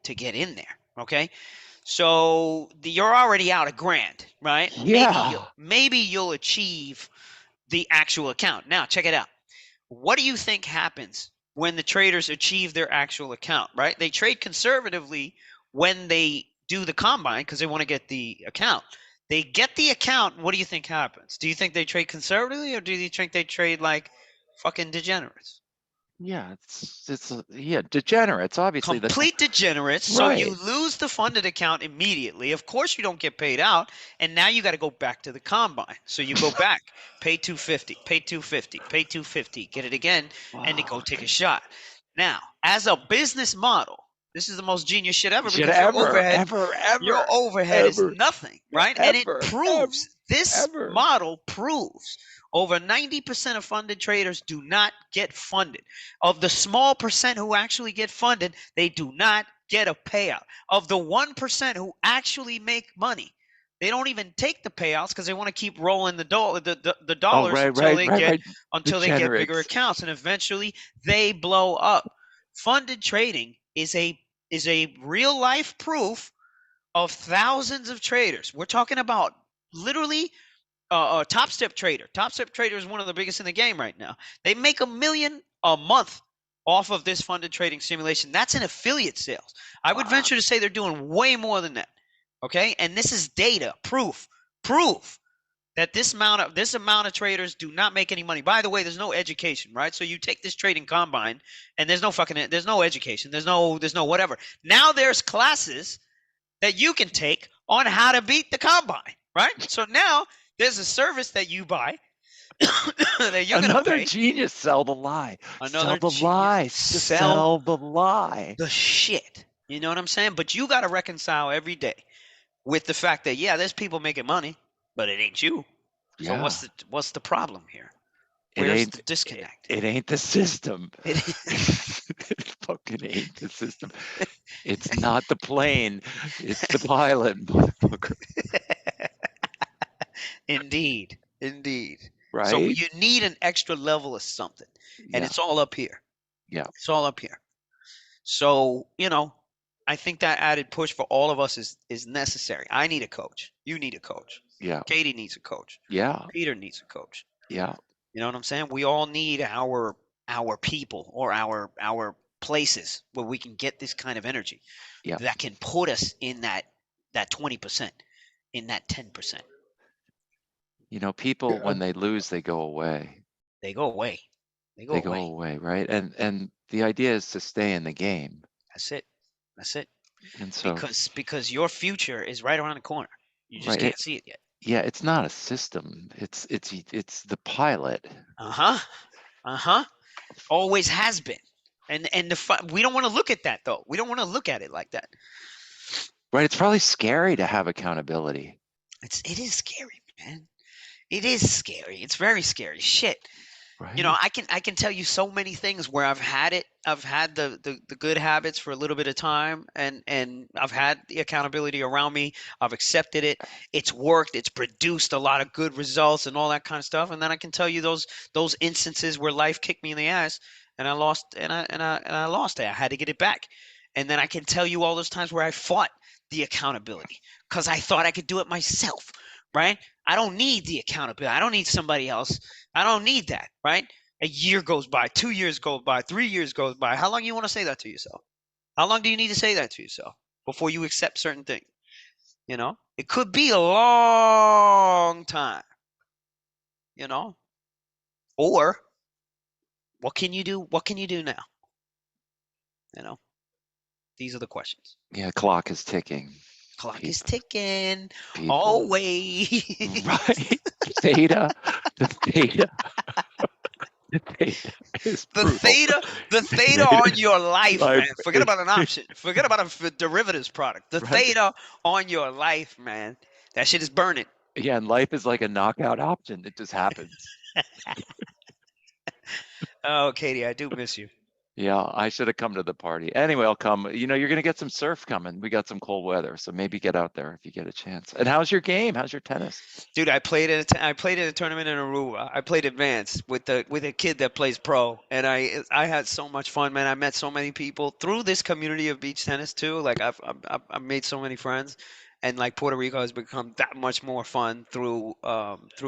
there. Okay, so you're already out a grand, right? Maybe Yeah. maybe you'll achieve the actual account. Now check it out. what do you think happens when the traders achieve their actual account, right? They trade conservatively when they do the combine because they want to get the account. They get the account. What do you think happens? Do you think they trade conservatively, or do you think they trade like fucking degenerates? Yeah, yeah, degenerates, obviously. Complete degenerates. So you Right. lose the funded account immediately. Of course, you don't get paid out, and now you got to go back to the combine. So you go back, pay 250, pay 250, pay 250, get it again, and then go take a Fuck. shot. Now, as a business model, this is the most genius shit ever Should because ever, ever, your ever, overhead is ever, nothing, right? And it ever, ever, proves, this ever. model proves over 90% of funded traders do not get funded. Of the small percent who actually get funded, they do not get a payout. Of the 1% who actually make money, they don't even take the payouts because they want to keep rolling the Oh, dollars right, right, right, right. until they get bigger Degenerates. accounts, and eventually they blow up. Funded trading is a real life proof of thousands of traders. We're talking about literally Top Step Trader. Top Step Trader is one of the biggest in the game right now. They make $1 million a month off of this funded trading simulation. That's in affiliate sales. I would Wow. venture to say they're doing way more than that. Okay, and this is data, proof that this amount of traders do not make any money. By the way, there's no education, right? So you take this trading combine, and there's no education, there's no whatever. Now there's classes that you can take on how to beat the combine, right? So now there's a service that you buy that you're gonna Another pay. genius, sell the lie. Another Sell the genius, lie. Just sell the lie. the shit. You know what I'm saying? But you got to reconcile every day with the fact that there's people making money, but it ain't you. So Yeah. what's the problem here? It Where's ain't the disconnect? it ain't the system. It, It fucking ain't the system. It's not the plane. It's the pilot, motherfucker. indeed. So Right? you need an extra level of something, and Yeah. it's all up here. Yeah. It's all up here. So, I think that added push for all of us is necessary. I need a coach. You need a coach. Yeah. Katie needs a coach. Yeah. Peter needs a coach. Yeah. You know what I'm saying? We all need our people or our places where we can get this kind of energy Yeah. that can put us in that 20%, in that 10%. People when they lose, they go away. They go away. They go They go away. away, right? And the idea is to stay in the game. That's it. That's it. And so, Because your future is right around the corner. You just right, can't see it yet. yeah, it's not a system. It's the pilot. Uh-huh. Always has been. And we don't want to look at that though. We don't want to look at it like that. Right. It's probably scary to have accountability. It is scary, man. It is scary. It's very scary. Shit. Right. I can tell you so many things where I've had it. I've had the good habits for a little bit of time, and I've had the accountability around me. I've accepted it. It's worked. It's produced a lot of good results and all that kind of stuff. And then I can tell you those instances where life kicked me in the ass and I lost and I lost it. I had to get it back. And then I can tell you all those times where I fought the accountability because I thought I could do it myself, right? I don't need the accountability. I don't need somebody else. I don't need that, right? A year goes by, 2 years go by, 3 years goes by. How long do you want to say that to yourself? How long do you need to say that to yourself before you accept certain things? It could be a long time, or what can you do? What can you do now? These are the questions. Yeah, clock is ticking. Clock is ticking. People. Always. Right. Theta. The theta. The theta is brutal. The theta on your life, Life man. Forget about an option. Forget about a derivatives product. The Right. theta on your life, man. That shit is burning. Yeah, and life is like a knockout option. It just happens. Oh, Katie, I do miss you. Yeah, I should have come to the party. Anyway, I'll come. You're going to get some surf coming. We got some cold weather, so maybe get out there if you get a chance. And how's your game? How's your tennis? Dude, I played at a tournament in Aruba. I played advanced with a kid that plays pro, and I had so much fun, man. I met so many people through this community of beach tennis too. Like I've made so many friends, and like Puerto Rico has become that much more fun through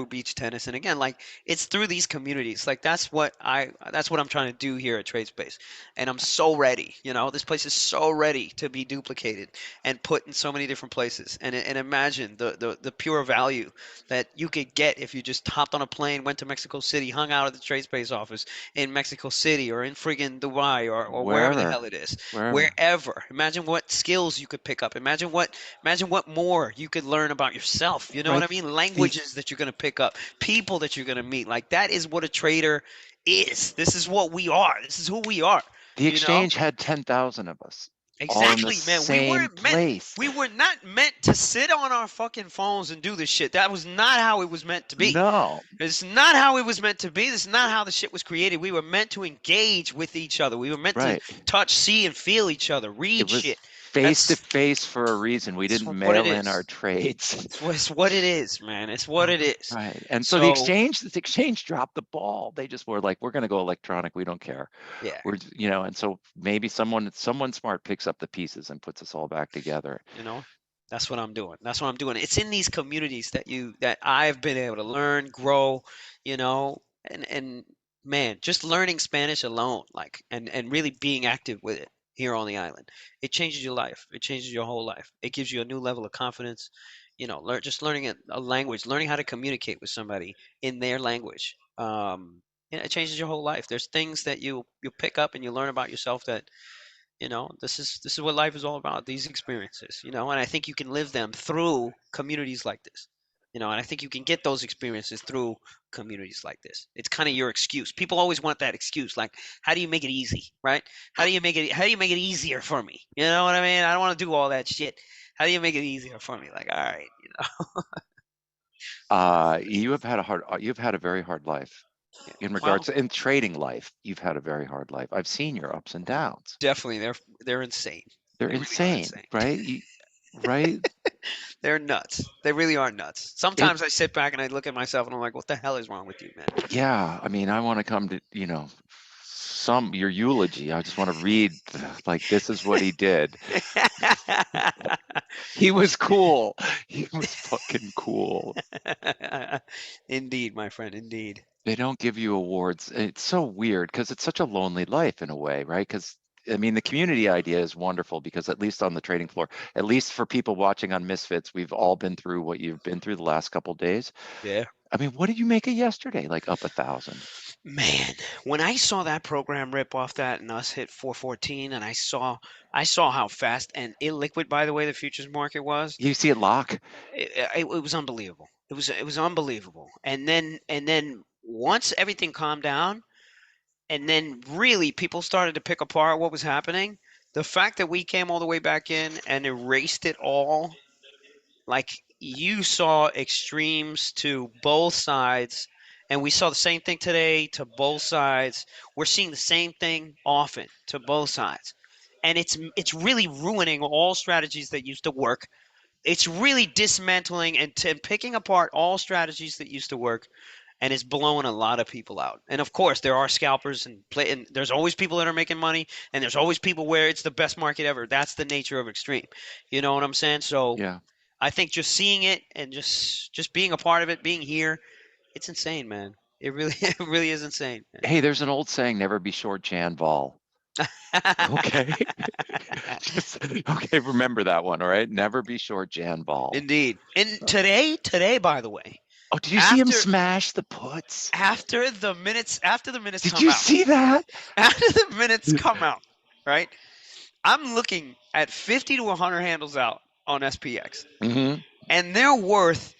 beach tennis. And again, like it's through these communities. Like that's what I'm trying to do here at Trade Space. And I'm so ready. This place is so ready to be duplicated and put in so many different places. And imagine the pure value that you could get if you just hopped on a plane, went to Mexico City, hung out at the Trade Space office in Mexico City or in friggin' Dubai or wherever the hell Wherever, it is. wherever. Wherever. Imagine what skills you could pick up. Imagine what more you could learn about yourself. You know what Right. I mean? The Languages that you're going to pick up, people that you're going to meet. Like that is what a trader is. This is what we are. This is who we are. the You know? exchange had 10,000 of us all in the Exactly, man. We same weren't meant place. we were not meant to sit on our fucking phones and do this shit. That was not how it was meant to be. No, It's not how it was meant to be. This is not how the shit was created. We were meant to engage with each other. We were meant to right. touch, see, and feel each other. It Read was shit. face to That's face for a reason. We it's didn't what it mail in our is. trades. It's what it is, man. It's what it is. Right. And so So the exchange dropped the ball. They just were like, we're going to go electronic. We don't care. yeah, And so maybe someone smart picks up the pieces and puts us all back together. you know, that's what I'm doing. That's what I'm doing. It's in these communities that I've been able to learn, grow, and man, just learning Spanish alone, like and really being active with it here on the island, it changes your life. It changes your whole life. It gives you a new level of confidence. Just learning a language, learning how to communicate with somebody in their language. It changes your whole life. There's things that you pick up and you learn about yourself that this is what life is all about, these experiences, and I think you can live them through communities like this. And I think you can get those experiences through communities like this. It's kind of your excuse. People always want that excuse, like, how do you make it easy, right? How do you make it easier for me? You know what I mean? I don't want to do all that shit. How do you make it easier for me? Like, all right, You've had a very hard life in well, regards in trading life. You've had a very hard life. I've seen your ups and downs. definitely they're insane. They're They really are insane, insane. right? Right? They're nuts. They really are nuts. It, Sometimes I sit back and I look at myself and I'm like, what the hell is wrong with you, man? yeah. I mean, I want to come to, your eulogy. I just want to read, like, this is what he did. He was cool. He was fucking cool. Indeed, my friend, indeed. They don't give you awards. It's so weird because it's such a lonely life in a way, right? Because I mean, the community idea is wonderful because at least on the trading floor, at least for people watching on Misfits, we've all been through what you've been through the last couple days. Yeah. I mean, what did you make of yesterday? Like up 1,000? Man, when I saw that program rip off that and us hit 414 and I saw how fast and illiquid, by the way, the futures market was, You see it lock? it was unbelievable. It was unbelievable. And then once everything calmed down, and then really people started to pick apart what was happening. The fact that we came all the way back in and erased it all, like you saw extremes to both sides, and we saw the same thing today to both sides. We're seeing the same thing often to both sides, and it's really ruining all strategies that used to work. It's really dismantling and picking apart all strategies that used to work, and it's blowing a lot of people out. And of course, there are scalpers and there's always people that are making money, and there's always people where it's the best market ever. That's the nature of extreme. You know what I'm saying? So Yeah. I think just seeing it and just being a part of it, being here, it's insane, man. It really it really is insane, Hey, there's an old saying, never be short Jan Vol. Okay. Okay, remember that one, all right? Never be short Jan Vol. Indeed. And today, by the way, Oh, did you see him after smash the puts? after the minutes Did come you out, see that? after the minutes come out, right? I'm looking at 50 to 100 handles out on SPX, Hmm. and they're worth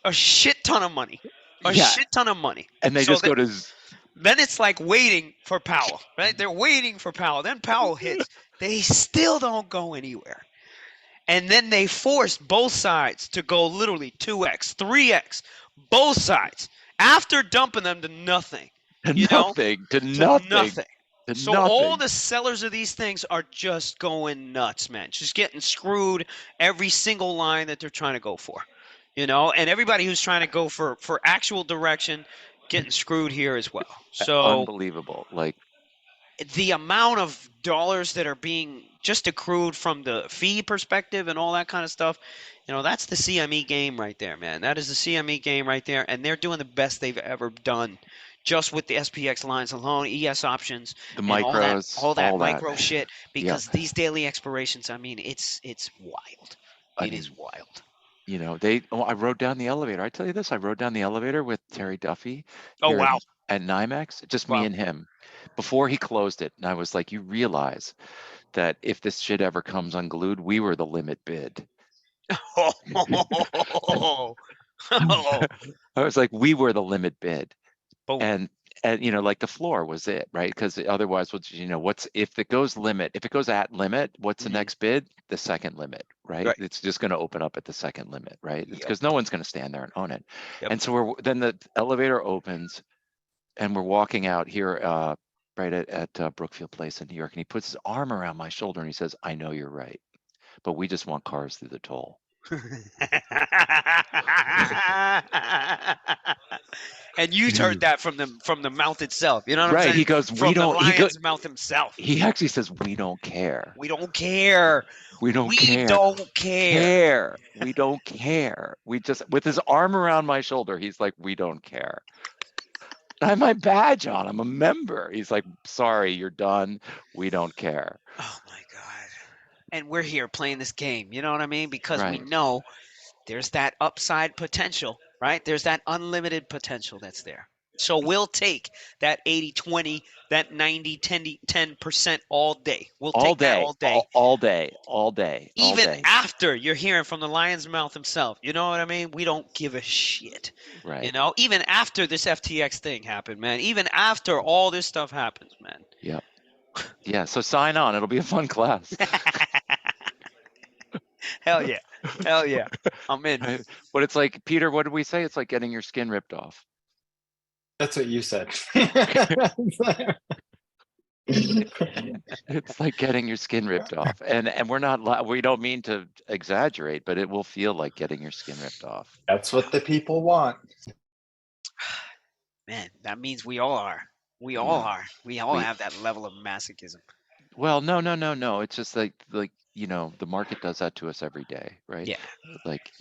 a shit ton of money. A Yeah, shit ton of money. and they So just go to then it's like waiting for Powell, right? They're waiting for Powell. Then Powell hits. They still don't go anywhere. And then they force both sides to go literally 2x, 3x, both sides, after dumping them to nothing, to you know, nothing, to to nothing, nothing. to So all nothing. the sellers of these things are just going nuts, man. Just getting screwed every single line that they're trying to go for, and everybody who's trying to go for actual direction getting screwed here as well. So Unbelievable. Like, the amount of dollars that are being just accrued from the fee perspective and all that kind of stuff, that's the CME game right there, man. That is the CME game right there, and they're doing the best they've ever done just with the SPX lines alone, ES options, The and all that micros, all that all that. micro shit, Yeah. because these daily expirations, I mean, it's wild. I It is mean, wild. I rode down the elevator. I tell you this, I rode down the elevator with Terry Duffy Oh, here wow. at NYMEX, just me Wow. and him before he closed it. And I was like, you realize that if this shit ever comes unglued, we were the limit bid. Oh, oh, I was like, we were the limit bid. boom. And like the floor was it, right? Because otherwise, what's if it goes at limit, what's the Mhm. next bid? The second limit, right? Right. It's just going to open up at the second limit, right? It's Yep. because no one's going to stand there and own it. Yep. And so then the elevator opens and we're walking out here right at Brookfield Place in New York, and he puts his arm around my shoulder and he says, I know you're right, but we just want cars through the toll. And you heard that from the mouth itself. You know what I'm Right. saying? He goes, we From the don't, lion's mouth himself. he actually says, we don't care. We don't care. We don't We care. don't care. We don't care. We just, with his arm around my shoulder, he's like, we don't care. I have my badge on. I'm a member. He's like, sorry, you're done. We don't care. Oh my God. And we're here playing this game. You know what I mean? Because we Right. know there's that upside potential, right? There's that unlimited potential that's there. So we'll take that 80-20, that 90-10% all day. We'll All take that day, all day. all day, all day, all Even day. after you're hearing from the lion's mouth himself. You know what I mean? We don't give a shit. Right. Even after this FTX thing happened, man. Even after all this stuff happens, man. Yep. Yeah. So sign on. It'll be a fun class. Hell yeah. Hell yeah. I'm in. Right? But it's like, Peter, what did we say? It's like getting your skin ripped off. That's what you said. It's like getting your skin ripped off. And we don't mean to exaggerate, but it will feel like getting your skin ripped off. That's what the people want. Man, that means we all are. We all Yeah. are. We all have that level of masochism. Well, no. It's just like the market does that to us every day, right? Yeah. Like,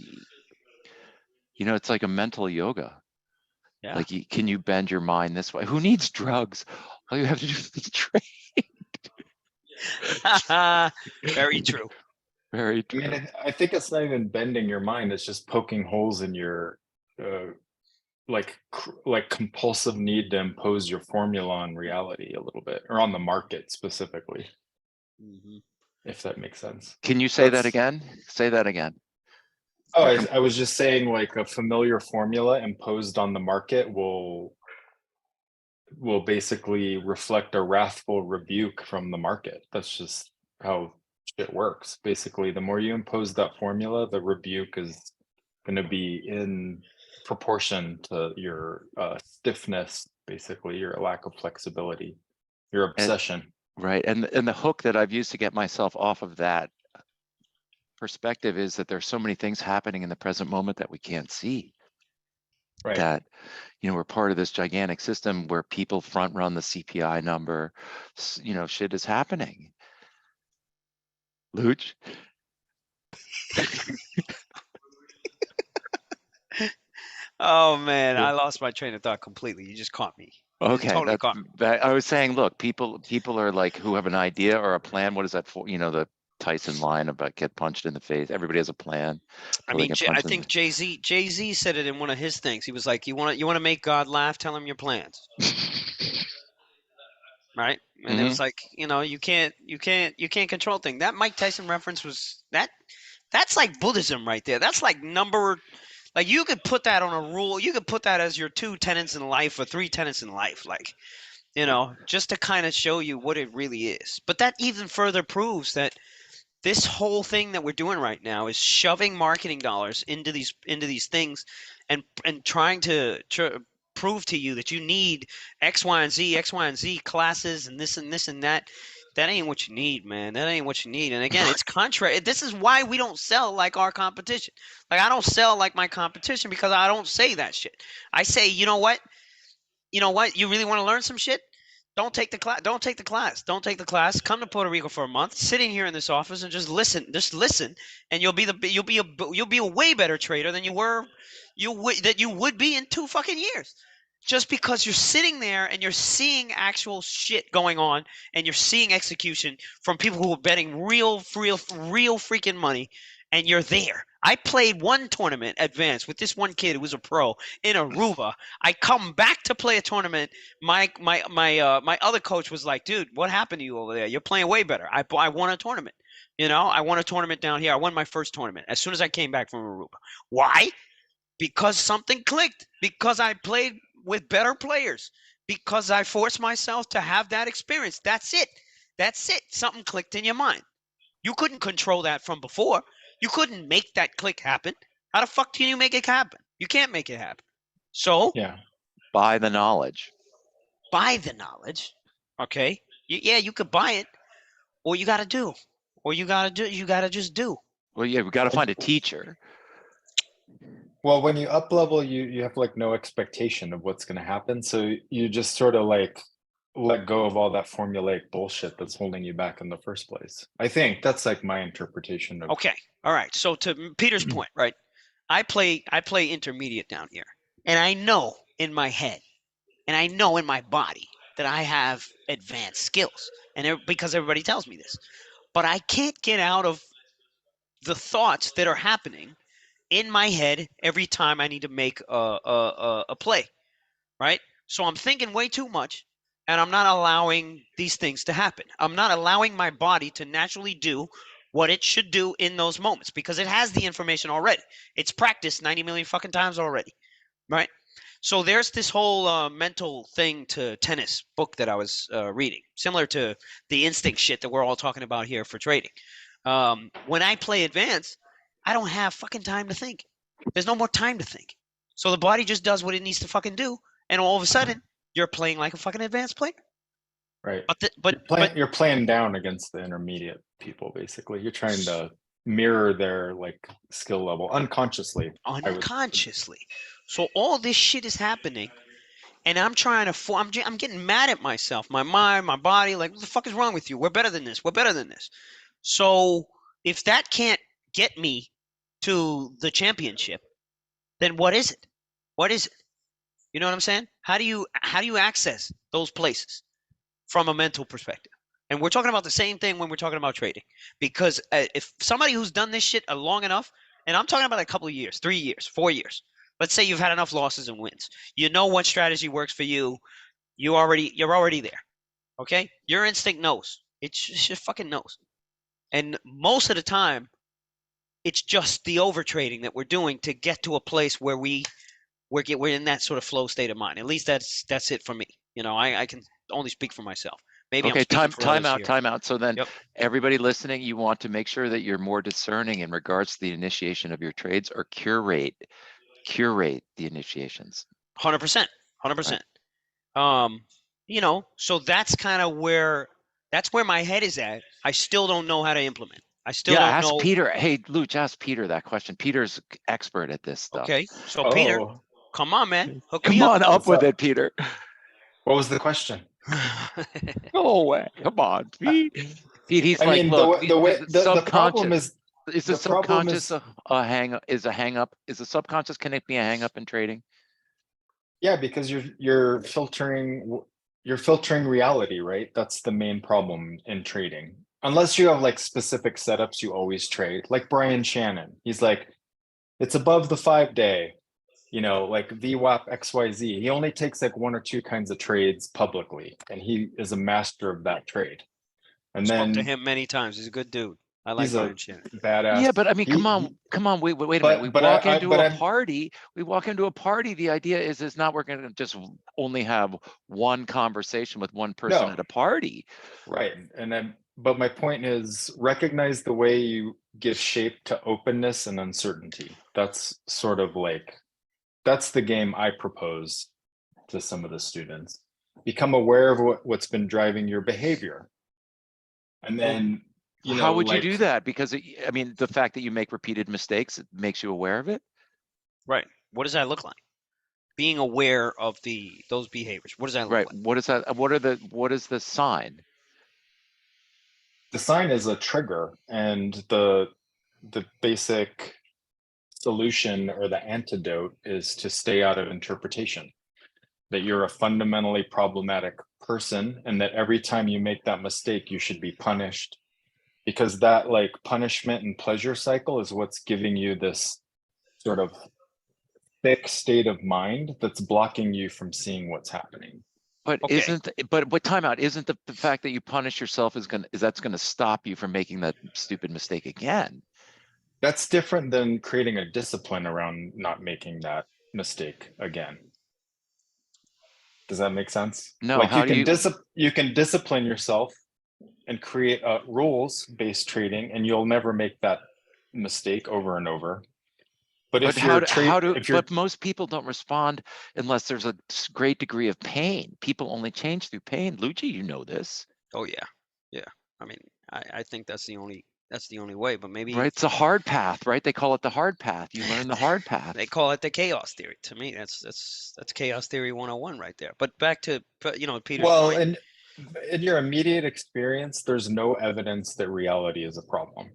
it's like a mental yoga. Yeah. Like, can you bend your mind this way? Who needs drugs? All you have to do is train. Very true. Very I true. mean, I think it's not even bending your mind. It's just poking holes in your like compulsive need to impose your formula on reality a little bit, or on the market specifically, if that makes sense. Can you say that again? Say that again. Oh, I was just saying, like, a familiar formula imposed on the market will basically reflect a wrathful rebuke from the market. That's just how shit works. Basically, the more you impose that formula, the rebuke is going to be in proportion to your stiffness, basically your lack of flexibility, your obsession. Right. And the hook that I've used to get myself off of that perspective is that there's so many things happening in the present moment that we can't see. Right. That, we're part of this gigantic system where people front run the CPI number. Shit is happening. Luch? Oh man, Yeah. I lost my train of thought completely. You just caught me. Okay, Totally caught me. I was saying, look, people are like, who have an idea or a plan. What is that for? The Tyson line about get punched in the face. Everybody has a plan. I till they mean, get I punched in think Jay-Z said it in one of his things. He was like, "You want to make God laugh? Tell him your plans." Right? And it was like, you can't control things. That Mike Tyson reference was that's like Buddhism right there. That's like like you could put that on a rule. You could put that as your 2 tenets in life or 3 tenets in life, like, just to kind of show you what it really is. But that even further proves that this whole thing that we're doing right now is shoving marketing dollars into these things and trying to prove to you that you need X, Y, and Z classes and this and this and that. That ain't what you need, man. That ain't what you need. And again, it's contrary. This is why we don't sell like our competition. Like, I don't sell like my competition because I don't say that shit. I say, you know what? You really want to learn some shit? Don't take the class. Don't take the class. Don't take the class. Come to Puerto Rico for a month, sitting here in this office and just listen. Just listen, and you'll be a way better trader than you would be in 2 fucking years. Just because you're sitting there and you're seeing actual shit going on and you're seeing execution from people who are betting real freaking money, and you're there. I played one tournament advanced with this one kid who was a pro in Aruba. I come back to play a tournament. My other coach was like, dude, what happened to you over there? You're playing way better. I won a tournament. I won a tournament down here. I won my first tournament as soon as I came back from Aruba. Why? Because something clicked. Because I played with better players. Because I forced myself to have that experience. That's it. That's it. Something clicked in your mind. You couldn't control that from before. You couldn't make that click happen. How the fuck can you make it happen? You can't make it happen. So Yeah. Buy the knowledge. buy the knowledge. Okay. Yeah, you could buy it, or you gotta do. Or you gotta just do. Well, yeah, we got to find a teacher. Well, when you up level, you have like no expectation of what's going to happen, so you just sort of like let go of all that formulaic bullshit that's holding you back in the first place. I think that's like my interpretation of. Okay. All right. So to Peter's point, right? I play intermediate down here. And I know in my head and I know in my body that I have advanced skills. And because everybody tells me this. But I can't get out of the thoughts that are happening in my head every time I need to make a play, right? So I'm thinking way too much, and I'm not allowing these things to happen. I'm not allowing my body to naturally do what it should do in those moments because it has the information already. It's practiced 90 million fucking times already, right? So there's this whole mental thing to tennis book that I was reading, similar to the instinct shit that we're all talking about here for trading. When I play advanced, I don't have fucking time to think. There's no more time to think. So the body just does what it needs to fucking do, and all of a sudden you're playing like a fucking advanced player. Right. But You're playing down against the intermediate people, basically. You're trying to mirror their like skill level unconsciously. unconsciously. So all this shit is happening, and I'm trying to. I'm getting mad at myself, my mind, my body. Like, what the fuck is wrong with you? We're better than this. We're better than this. So if that can't get me to the championship, then what is it? What is it? You know what I'm saying? How do you access those places from a mental perspective? And we're talking about the same thing when we're talking about trading, because if somebody who's done this shit long enough, and I'm talking about a couple of years, 3 years, 4 years. Let's say you've had enough losses and wins. You know what strategy works for you. You're already there. Okay? Your instinct knows. It just fucking knows. And most of the time, it's just the over trading that we're doing to get to a place where we're in that sort of flow state of mind. At least that's it for me. I can only speak for myself. Maybe I'm Okay, speaking for others here. time out. So then Yep. everybody listening, you want to make sure that you're more discerning in regards to the initiation of your trades, or curate the initiations. 100%. 100%. So that's kind of where my head is at. I still don't know how to implement. I still don't Ask know. Peter. Hey, Luch, ask Peter that question. Peter's expert at this stuff. Okay. So Peter, Oh, come on, man. Hook Come me on up What's with up? it, Peter. what was the question? Go away. Come on, Pete. Pete, he's I like, mean, look, the problem is is the the problem subconscious is a hang up? Is the subconscious, can it be a hang up in trading? yeah, because you're filtering reality, right? That's the main problem in trading. Unless you have like specific setups you always trade, like Brian Shannon. He's like, it's above the 5-day, like VWAP XYZ. He only takes like one or two kinds of trades publicly, and he is a master of that trade. And Spoke to then him many times. He's a good dude. I like he's a Brian Shannon. badass. Yeah, but I mean, come on, wait a minute. We walk into a party. The idea is not we're going to just only have one conversation with one person at a party. Right. But my point is, recognize the way you give shape to openness and uncertainty. That's sort of like, that's the game I propose to some of the students. Become aware of what's been driving your behavior. And then, how would you do that? Because the fact that you make repeated mistakes, it makes you aware of it. Right. What does that look like? being aware of those behaviors. What does that look Right. like? What is that? What is the sign? The sign is a trigger, and the basic solution or the antidote is to stay out of interpretation. That you're a fundamentally problematic person, and that every time you make that mistake, you should be punished, because that like punishment and pleasure cycle is what's giving you this sort of thick state of mind that's blocking you from seeing what's happening. But Okay. but timeout, isn't the fact that you punish yourself is that's gonna stop you from making that stupid mistake again? That's different than creating a discipline around not making that mistake again. Does that make sense? No, Like how do you? you can discipline yourself and create rules-based trading, and you'll never make that mistake over and over. But But if you're but most people don't respond unless there's a great degree of pain. People only change through pain. Lucci, you know this, Oh yeah, yeah. I mean, I think that's the only way. But maybe right? It's a hard path, right? They call it the hard path. You learn the hard path. they call it the chaos theory. To me, that's chaos theory 101 right there. But back to Peter's well, point. in your immediate experience, there's no evidence that reality is a problem.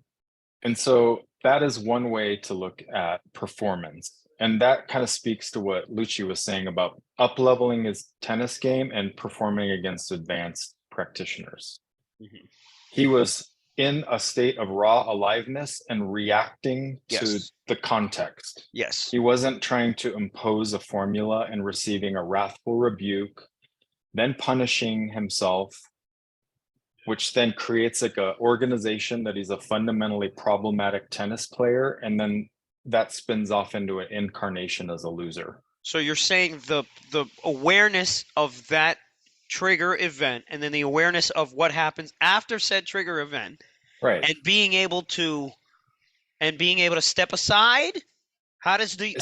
And so that is one way to look at performance. And that kind of speaks to what Lucci was saying about up-leveling his tennis game and performing against advanced practitioners. Mhm. He was in a state of raw aliveness and reacting to Yes. the context. Yes. He wasn't trying to impose a formula and receiving a wrathful rebuke, then punishing himself, which then creates like a organization that he's a fundamentally problematic tennis player, and then that spins off into an incarnation as a loser. So you're saying the awareness of that trigger event, and then the awareness of what happens after said trigger event, Right. and being able to step aside. How does the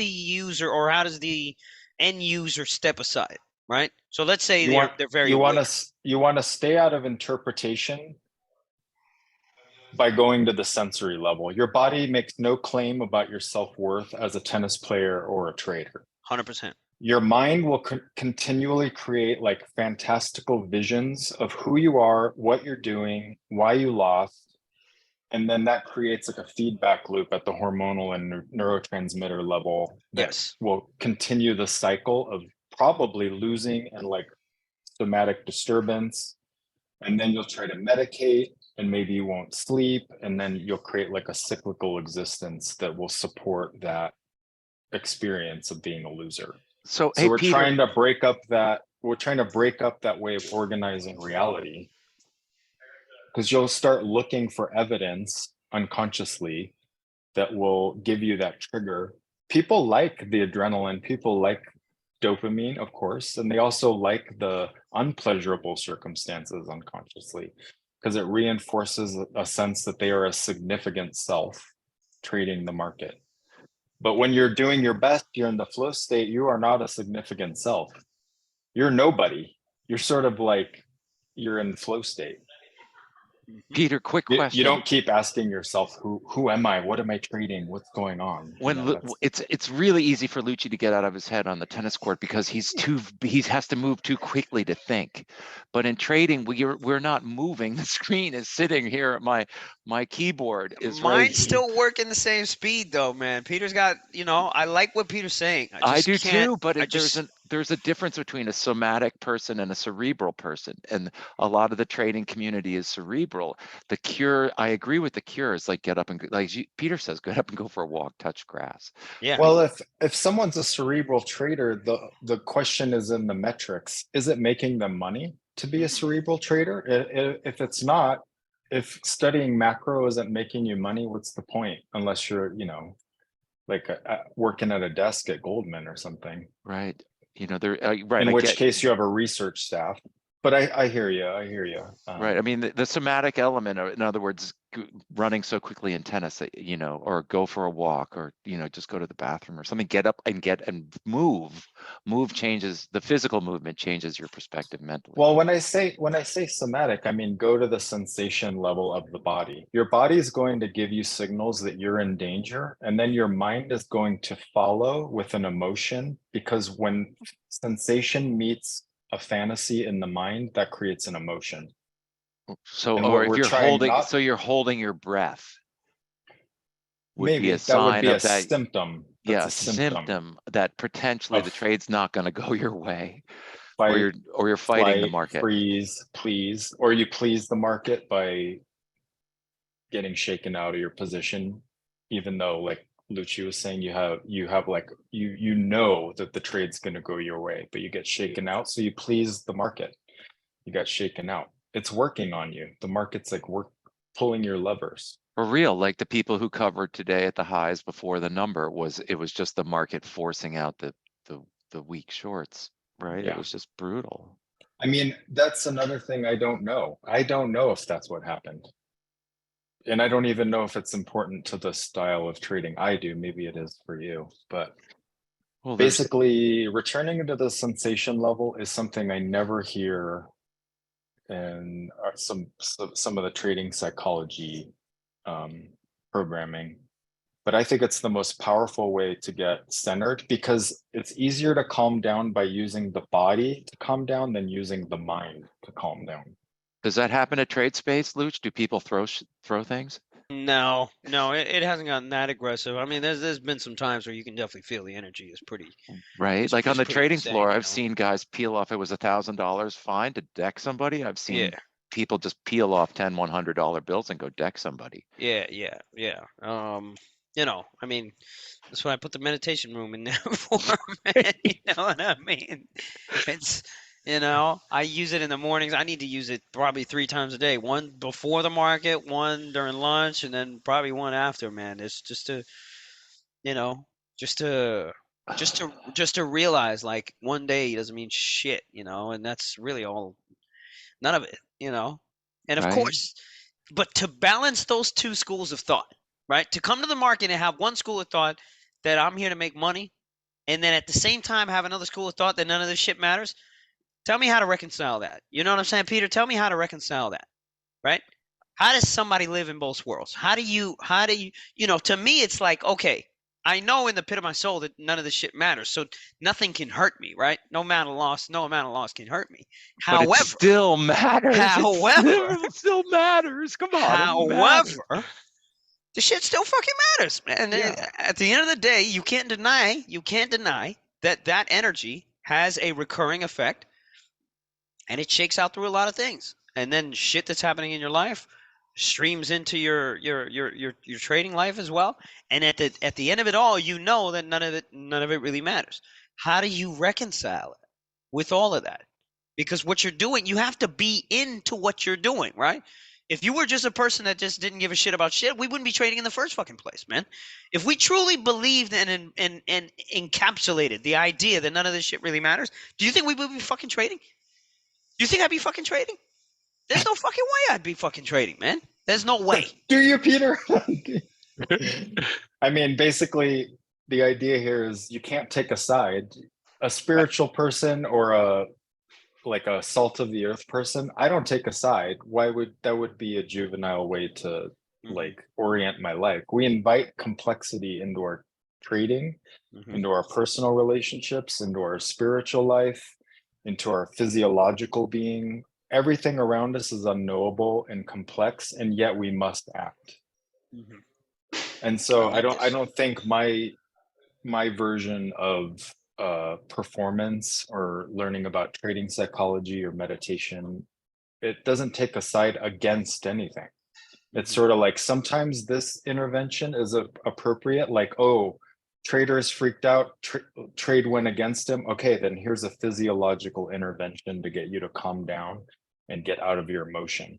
user, or how does the end user step aside? Right. So let's say they're very aware. You want to stay out of interpretation by going to the sensory level. Your body makes no claim about your self-worth as a tennis player or a trader. 100%. Your mind will continually create like fantastical visions of who you are, what you're doing, why you lost. And then that creates like a feedback loop at the hormonal and neurotransmitter level that Yes. will continue the cycle of probably losing and like somatic disturbance. And then you'll try to medicate, and maybe you won't sleep, and then you'll create like a cyclical existence that will support that experience of being a loser. So So hey, we're Peter, trying to break up that way of organizing reality, because you'll start looking for evidence unconsciously that will give you that trigger. People like the adrenaline, people like dopamine, of course, and they also like the unpleasurable circumstances unconsciously, because it reinforces a sense that they are a significant self trading the market. But when you're doing your best, you're in the flow state, you are not a significant self. You're nobody. You're sort of like, you're in flow state. Peter, quick question. You don't keep asking yourself, who am I? What am I trading? What's going on? When it's really easy for Lucci to get out of his head on the tennis court because he has to move too quickly to think. But in trading, we're not moving. The screen is sitting here at my keyboard is right Mine's here. still working the same speed though, man. Peter's got, I like what Peter's saying. I do too, but there's a difference between a somatic person and a cerebral person, and a lot of the trading community is cerebral. The cure, I agree with the cure, is like get up and Peter says, get up and go for a walk, touch grass. Yeah. Well, if someone's a cerebral trader, the question is in the metrics. Is it making them money to be a cerebral trader? If it's not, if studying macro isn't making you money, what's the point? Unless you're, like working at a desk at Goldman or something. Right. Right. In which case you have a research staff. But I hear you. I hear you. Right. I mean, the somatic element, in other words, running so quickly in tennis that, you know, or go for a walk, or, you know, just go to the bathroom or something, get up and move. Changes, the physical movement changes your perspective mentally. Well, when I say somatic, I mean go to the sensation level of the body. Your body is going to give you signals that you're in danger, and then your mind is going to follow with an emotion, because when sensation meets a fantasy in the mind, that creates an emotion. So, And or what if we're you're trying holding, not, so you're holding your breath would be a maybe that would sign be a of that. symptom. That's Yeah, a symptom symptom that potentially the of trade's not going to go your way, or fight, you're fighting the flight, market. freeze, please, or you please the market by getting shaken out of your position, even though, like Lucci was saying, you have like you know that the trade's going to go your way, but you get shaken out, so you please the market. You got shaken out. It's working on you. The market's like pulling your levers. For real, like the people who covered today at the highs before the number, it was just the market forcing out the weak shorts, right? It Yeah. was just brutal. I mean, that's another thing I don't know. I don't know if that's what happened. And I don't even know if it's important to the style of trading I do. Maybe it is for you, but Well, basically returning to the sensation level is something I never hear in some of the trading psychology programming. But I think it's the most powerful way to get centered, because it's easier to calm down by using the body to calm down than using the mind to calm down. does that happen at Trade Space, Luch? Do people throw things? No, it hasn't gotten that aggressive. I mean, there's been some times where you can definitely feel the energy is pretty, Right? Like on the pretty trading insane, floor, you I've know? seen guys peel off. It was $1,000 fine to deck somebody. I've Yeah, seen people just peel off 10 $100 bills and go deck somebody. yeah. You know, I mean, that's why I put the meditation room in there for, man. You know what I mean? It's, you know, I use it in the mornings. I need to use it probably 3 times a day. One before the market, one during lunch, and then probably one after, man. It's just to, you know, just to just to realize like one day doesn't mean shit, you know, and that's really all, none of it, you know. And of Right? course, but to balance those two schools of thought, right? To come to the market and have one school of thought that I'm here to make money, and then at the same time have another school of thought that none of this shit matters. Tell me how to reconcile that. You know what I'm saying, Peter? Tell me how to reconcile that, right? How does somebody live in both worlds? How do you, you know, to me, it's like, okay, I know in the pit of my soul that none of this shit matters. So nothing can hurt me, right? No amount of loss can hurt me. But it However, still matters. however, It still matters. Come on, it matters. however, the shit still fucking matters, man. Yeah. At the end of the day, you can't deny that that energy has a recurring effect, and it shakes out through a lot of things. And then shit that's happening in your life streams into your trading life as well. And at the end of it all, you know that none of it really matters. How do you reconcile it with all of that? Because what you're doing, you have to be into what you're doing, right? If you were just a person that just didn't give a shit about shit, we wouldn't be trading in the first fucking place, man. If we truly believed and encapsulated the idea that none of this shit really matters, do you think we would be fucking trading? Do you think I'd be fucking trading? There's no fucking way I'd be fucking trading, man. There's no way. Do you, Peter? I mean, basically, the idea here is you can't take a side. A Right. spiritual person or a like a salt of the earth person, I don't take a side. Why would that would be a juvenile way to Mm-hmm. like orient my life? We invite complexity into our trading, Mm-hmm. into our personal relationships, into our spiritual life, into our physiological being. Everything around us is unknowable and complex, and yet we must act. Mm-hmm. And I so like I this. don't think my version of performance or learning about trading psychology or meditation, it doesn't take a side against anything. It's Mm-hmm. sort of like sometimes this intervention is appropriate, like, oh, traders freaked out, trade went against him. Okay, then here's a physiological intervention to get you to calm down and get out of your emotion.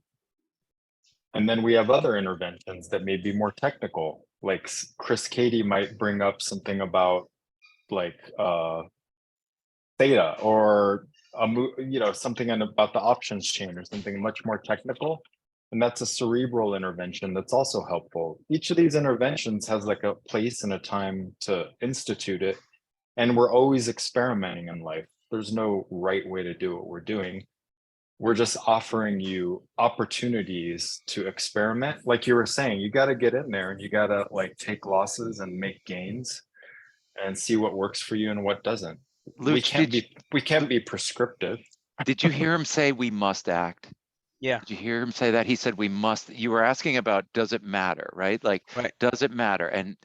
And then we have other interventions that may be more technical, like Chris Cady might bring up something about like theta or something about the options chain or something much more technical. And that's a cerebral intervention that's also helpful. Each of these interventions has like a place and a time to institute it. And we're always experimenting in life. There's no right way to do what we're doing. We're just offering you opportunities to experiment. Like you were saying, you got to get in there and you got to like take losses and make gains and see what works for you and what doesn't. We Luch, can't be prescriptive. did you hear him say we must act? Yeah. Did you hear him say that? He said we must. You were asking about does it matter, right? Like, Right. does it matter? And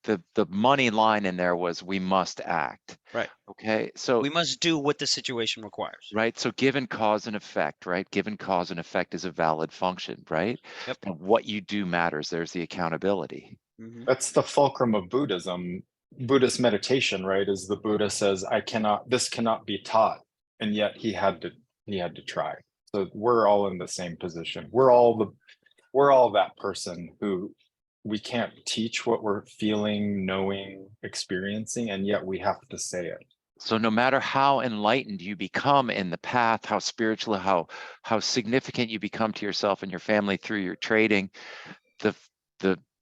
the money line in there was we must act. Right. Okay. So We must do what the situation requires. right. So given cause and effect, right? Given cause and effect is a valid function, right? Yep. And what you do matters. There's the accountability. Mhm. That's the fulcrum of Buddhism. Buddhist meditation, right? Is the Buddha says, this cannot be taught. And yet he had to try. So we're all in the same position. We're all that person who we can't teach what we're feeling, knowing, experiencing, and yet we have to say it. So no matter how enlightened you become in the path, how spiritual, how significant you become to yourself and your family through your trading, the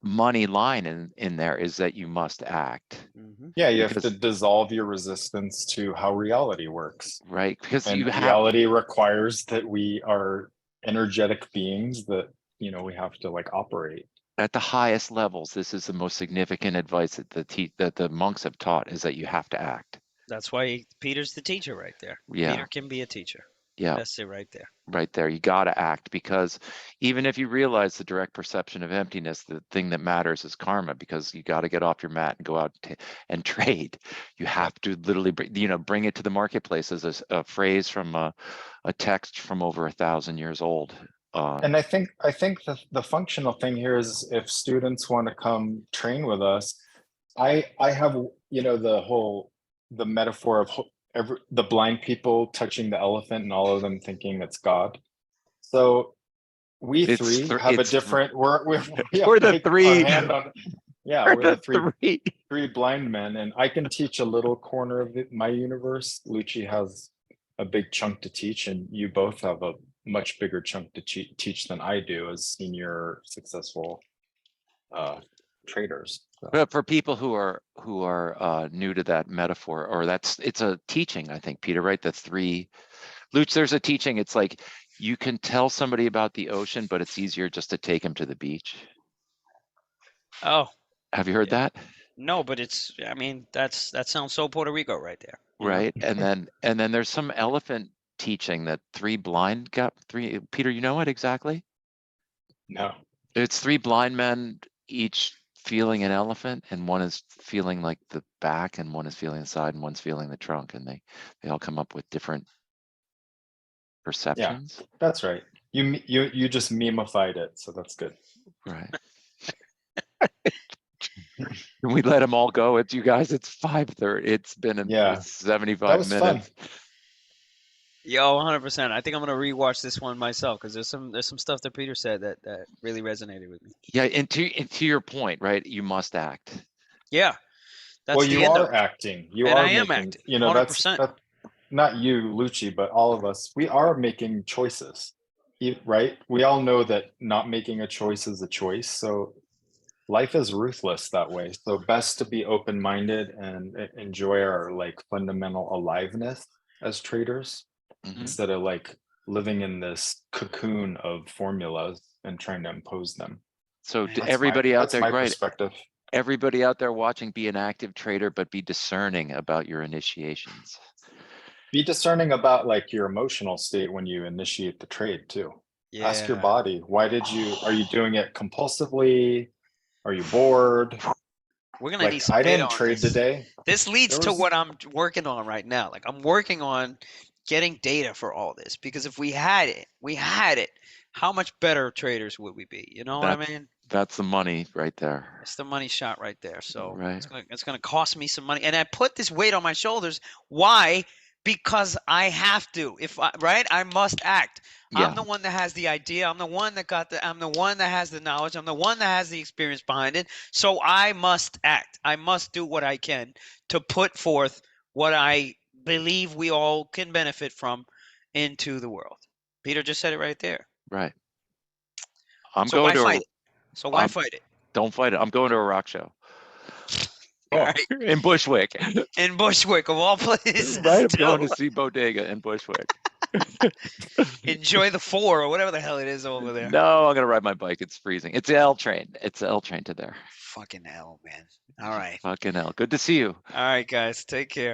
money line in there is that you must act. Mhm. Yeah, you have Because- to dissolve your resistance to how reality works. right? Because And you have reality requires that we are energetic beings that, we have to like operate. at the highest levels, this is the most significant advice that the monks have taught is that you have to act. That's why Peter's the teacher right there. Yeah. Peter can be a teacher. Yeah. That's it right there. Right there. You got to act, because even if you realize the direct perception of emptiness, the thing that matters is karma, because you got to get off your mat and go out and trade. You have to literally bring it to the marketplace as a phrase from a text from over 1,000 years old. And I think the functional thing here is if students want to come train with us, I have, the metaphor of the blind people touching the elephant and all of them thinking it's God. So we It's three th- have a it's different, we have we're the like our three. hand on, yeah, we're we're the three. three blind men, and I can teach a little corner of my universe. Lucci has a big chunk to teach, and you both have a much bigger chunk to teach than I do as senior successful traders. So. But for people who are new to that metaphor, or it's a teaching, I think, Peter, right? The three, Luch, there's a teaching. It's like you can tell somebody about the ocean, but it's easier just to take them to the beach. Oh, Have you heard that? no, but that sounds so Puerto Rico right there. Right. And then there's some elephant teaching that Peter, you know it exactly? No. It's three blind men, each feeling an elephant, and one is feeling like the back, and one is feeling the side, and one's feeling the trunk, and they all come up with different perceptions. Yeah, that's right. You just memified it, so that's good. Right. Can we let them all go? It's you guys. It's 5:30. It's been Yeah, 75 that was minutes. fun. Yo, 100%. I think I'm gonna rewatch this one myself because there's some stuff that Peter said that really resonated with me. Yeah, and to your point, right? You must act. Yeah, that's Well, the you end are of it. acting. You And are I am making, acting, that's 100%. not you, Lucci, but all of us. We are making choices, right? We all know that not making a choice is a choice. So life is ruthless that way. So best to be open-minded and enjoy our like fundamental aliveness as traders Mhm. instead of like living in this cocoon of formulas and trying to impose them. So That's everybody out That's there, my right? perspective. Everybody out there watching, be an active trader, but be discerning about your initiations. Be discerning about like your emotional state when you initiate the trade too. Ask your Yeah. body, are you doing it compulsively? Are you bored? We're gonna need Like some I data didn't on trade this. today. This leads There to was- what I'm working on right now. Like I'm working on getting data for all this because if we had it, how much better traders would we be? You know what I mean? That's the money right there. It's the money shot right there. So Right. it's gonna cost me some money, and I put this weight on my shoulders. Why? Because I have to. Right, I must act. Yeah. I'm the one that has the idea. I'm the one that has the knowledge. I'm the one that has the experience behind it. So I must act. I must do what I can to put forth what I believe we all can benefit from into the world. Peter just said it right there. Right. I'm So going why to fight a, it? So why I'm, fight it? don't fight it. I'm going to a rock show All Oh, right. in Bushwick. In Bushwick, of all places, Right, I'm going to too. see Bodega in Bushwick. Enjoy the 4 or whatever the hell it is over there. No, I'm gonna ride my bike. It's freezing. It's the L train. It's the L train to there. Fucking hell, man. All right. Fucking hell. Good to see you. All right, guys. Take care.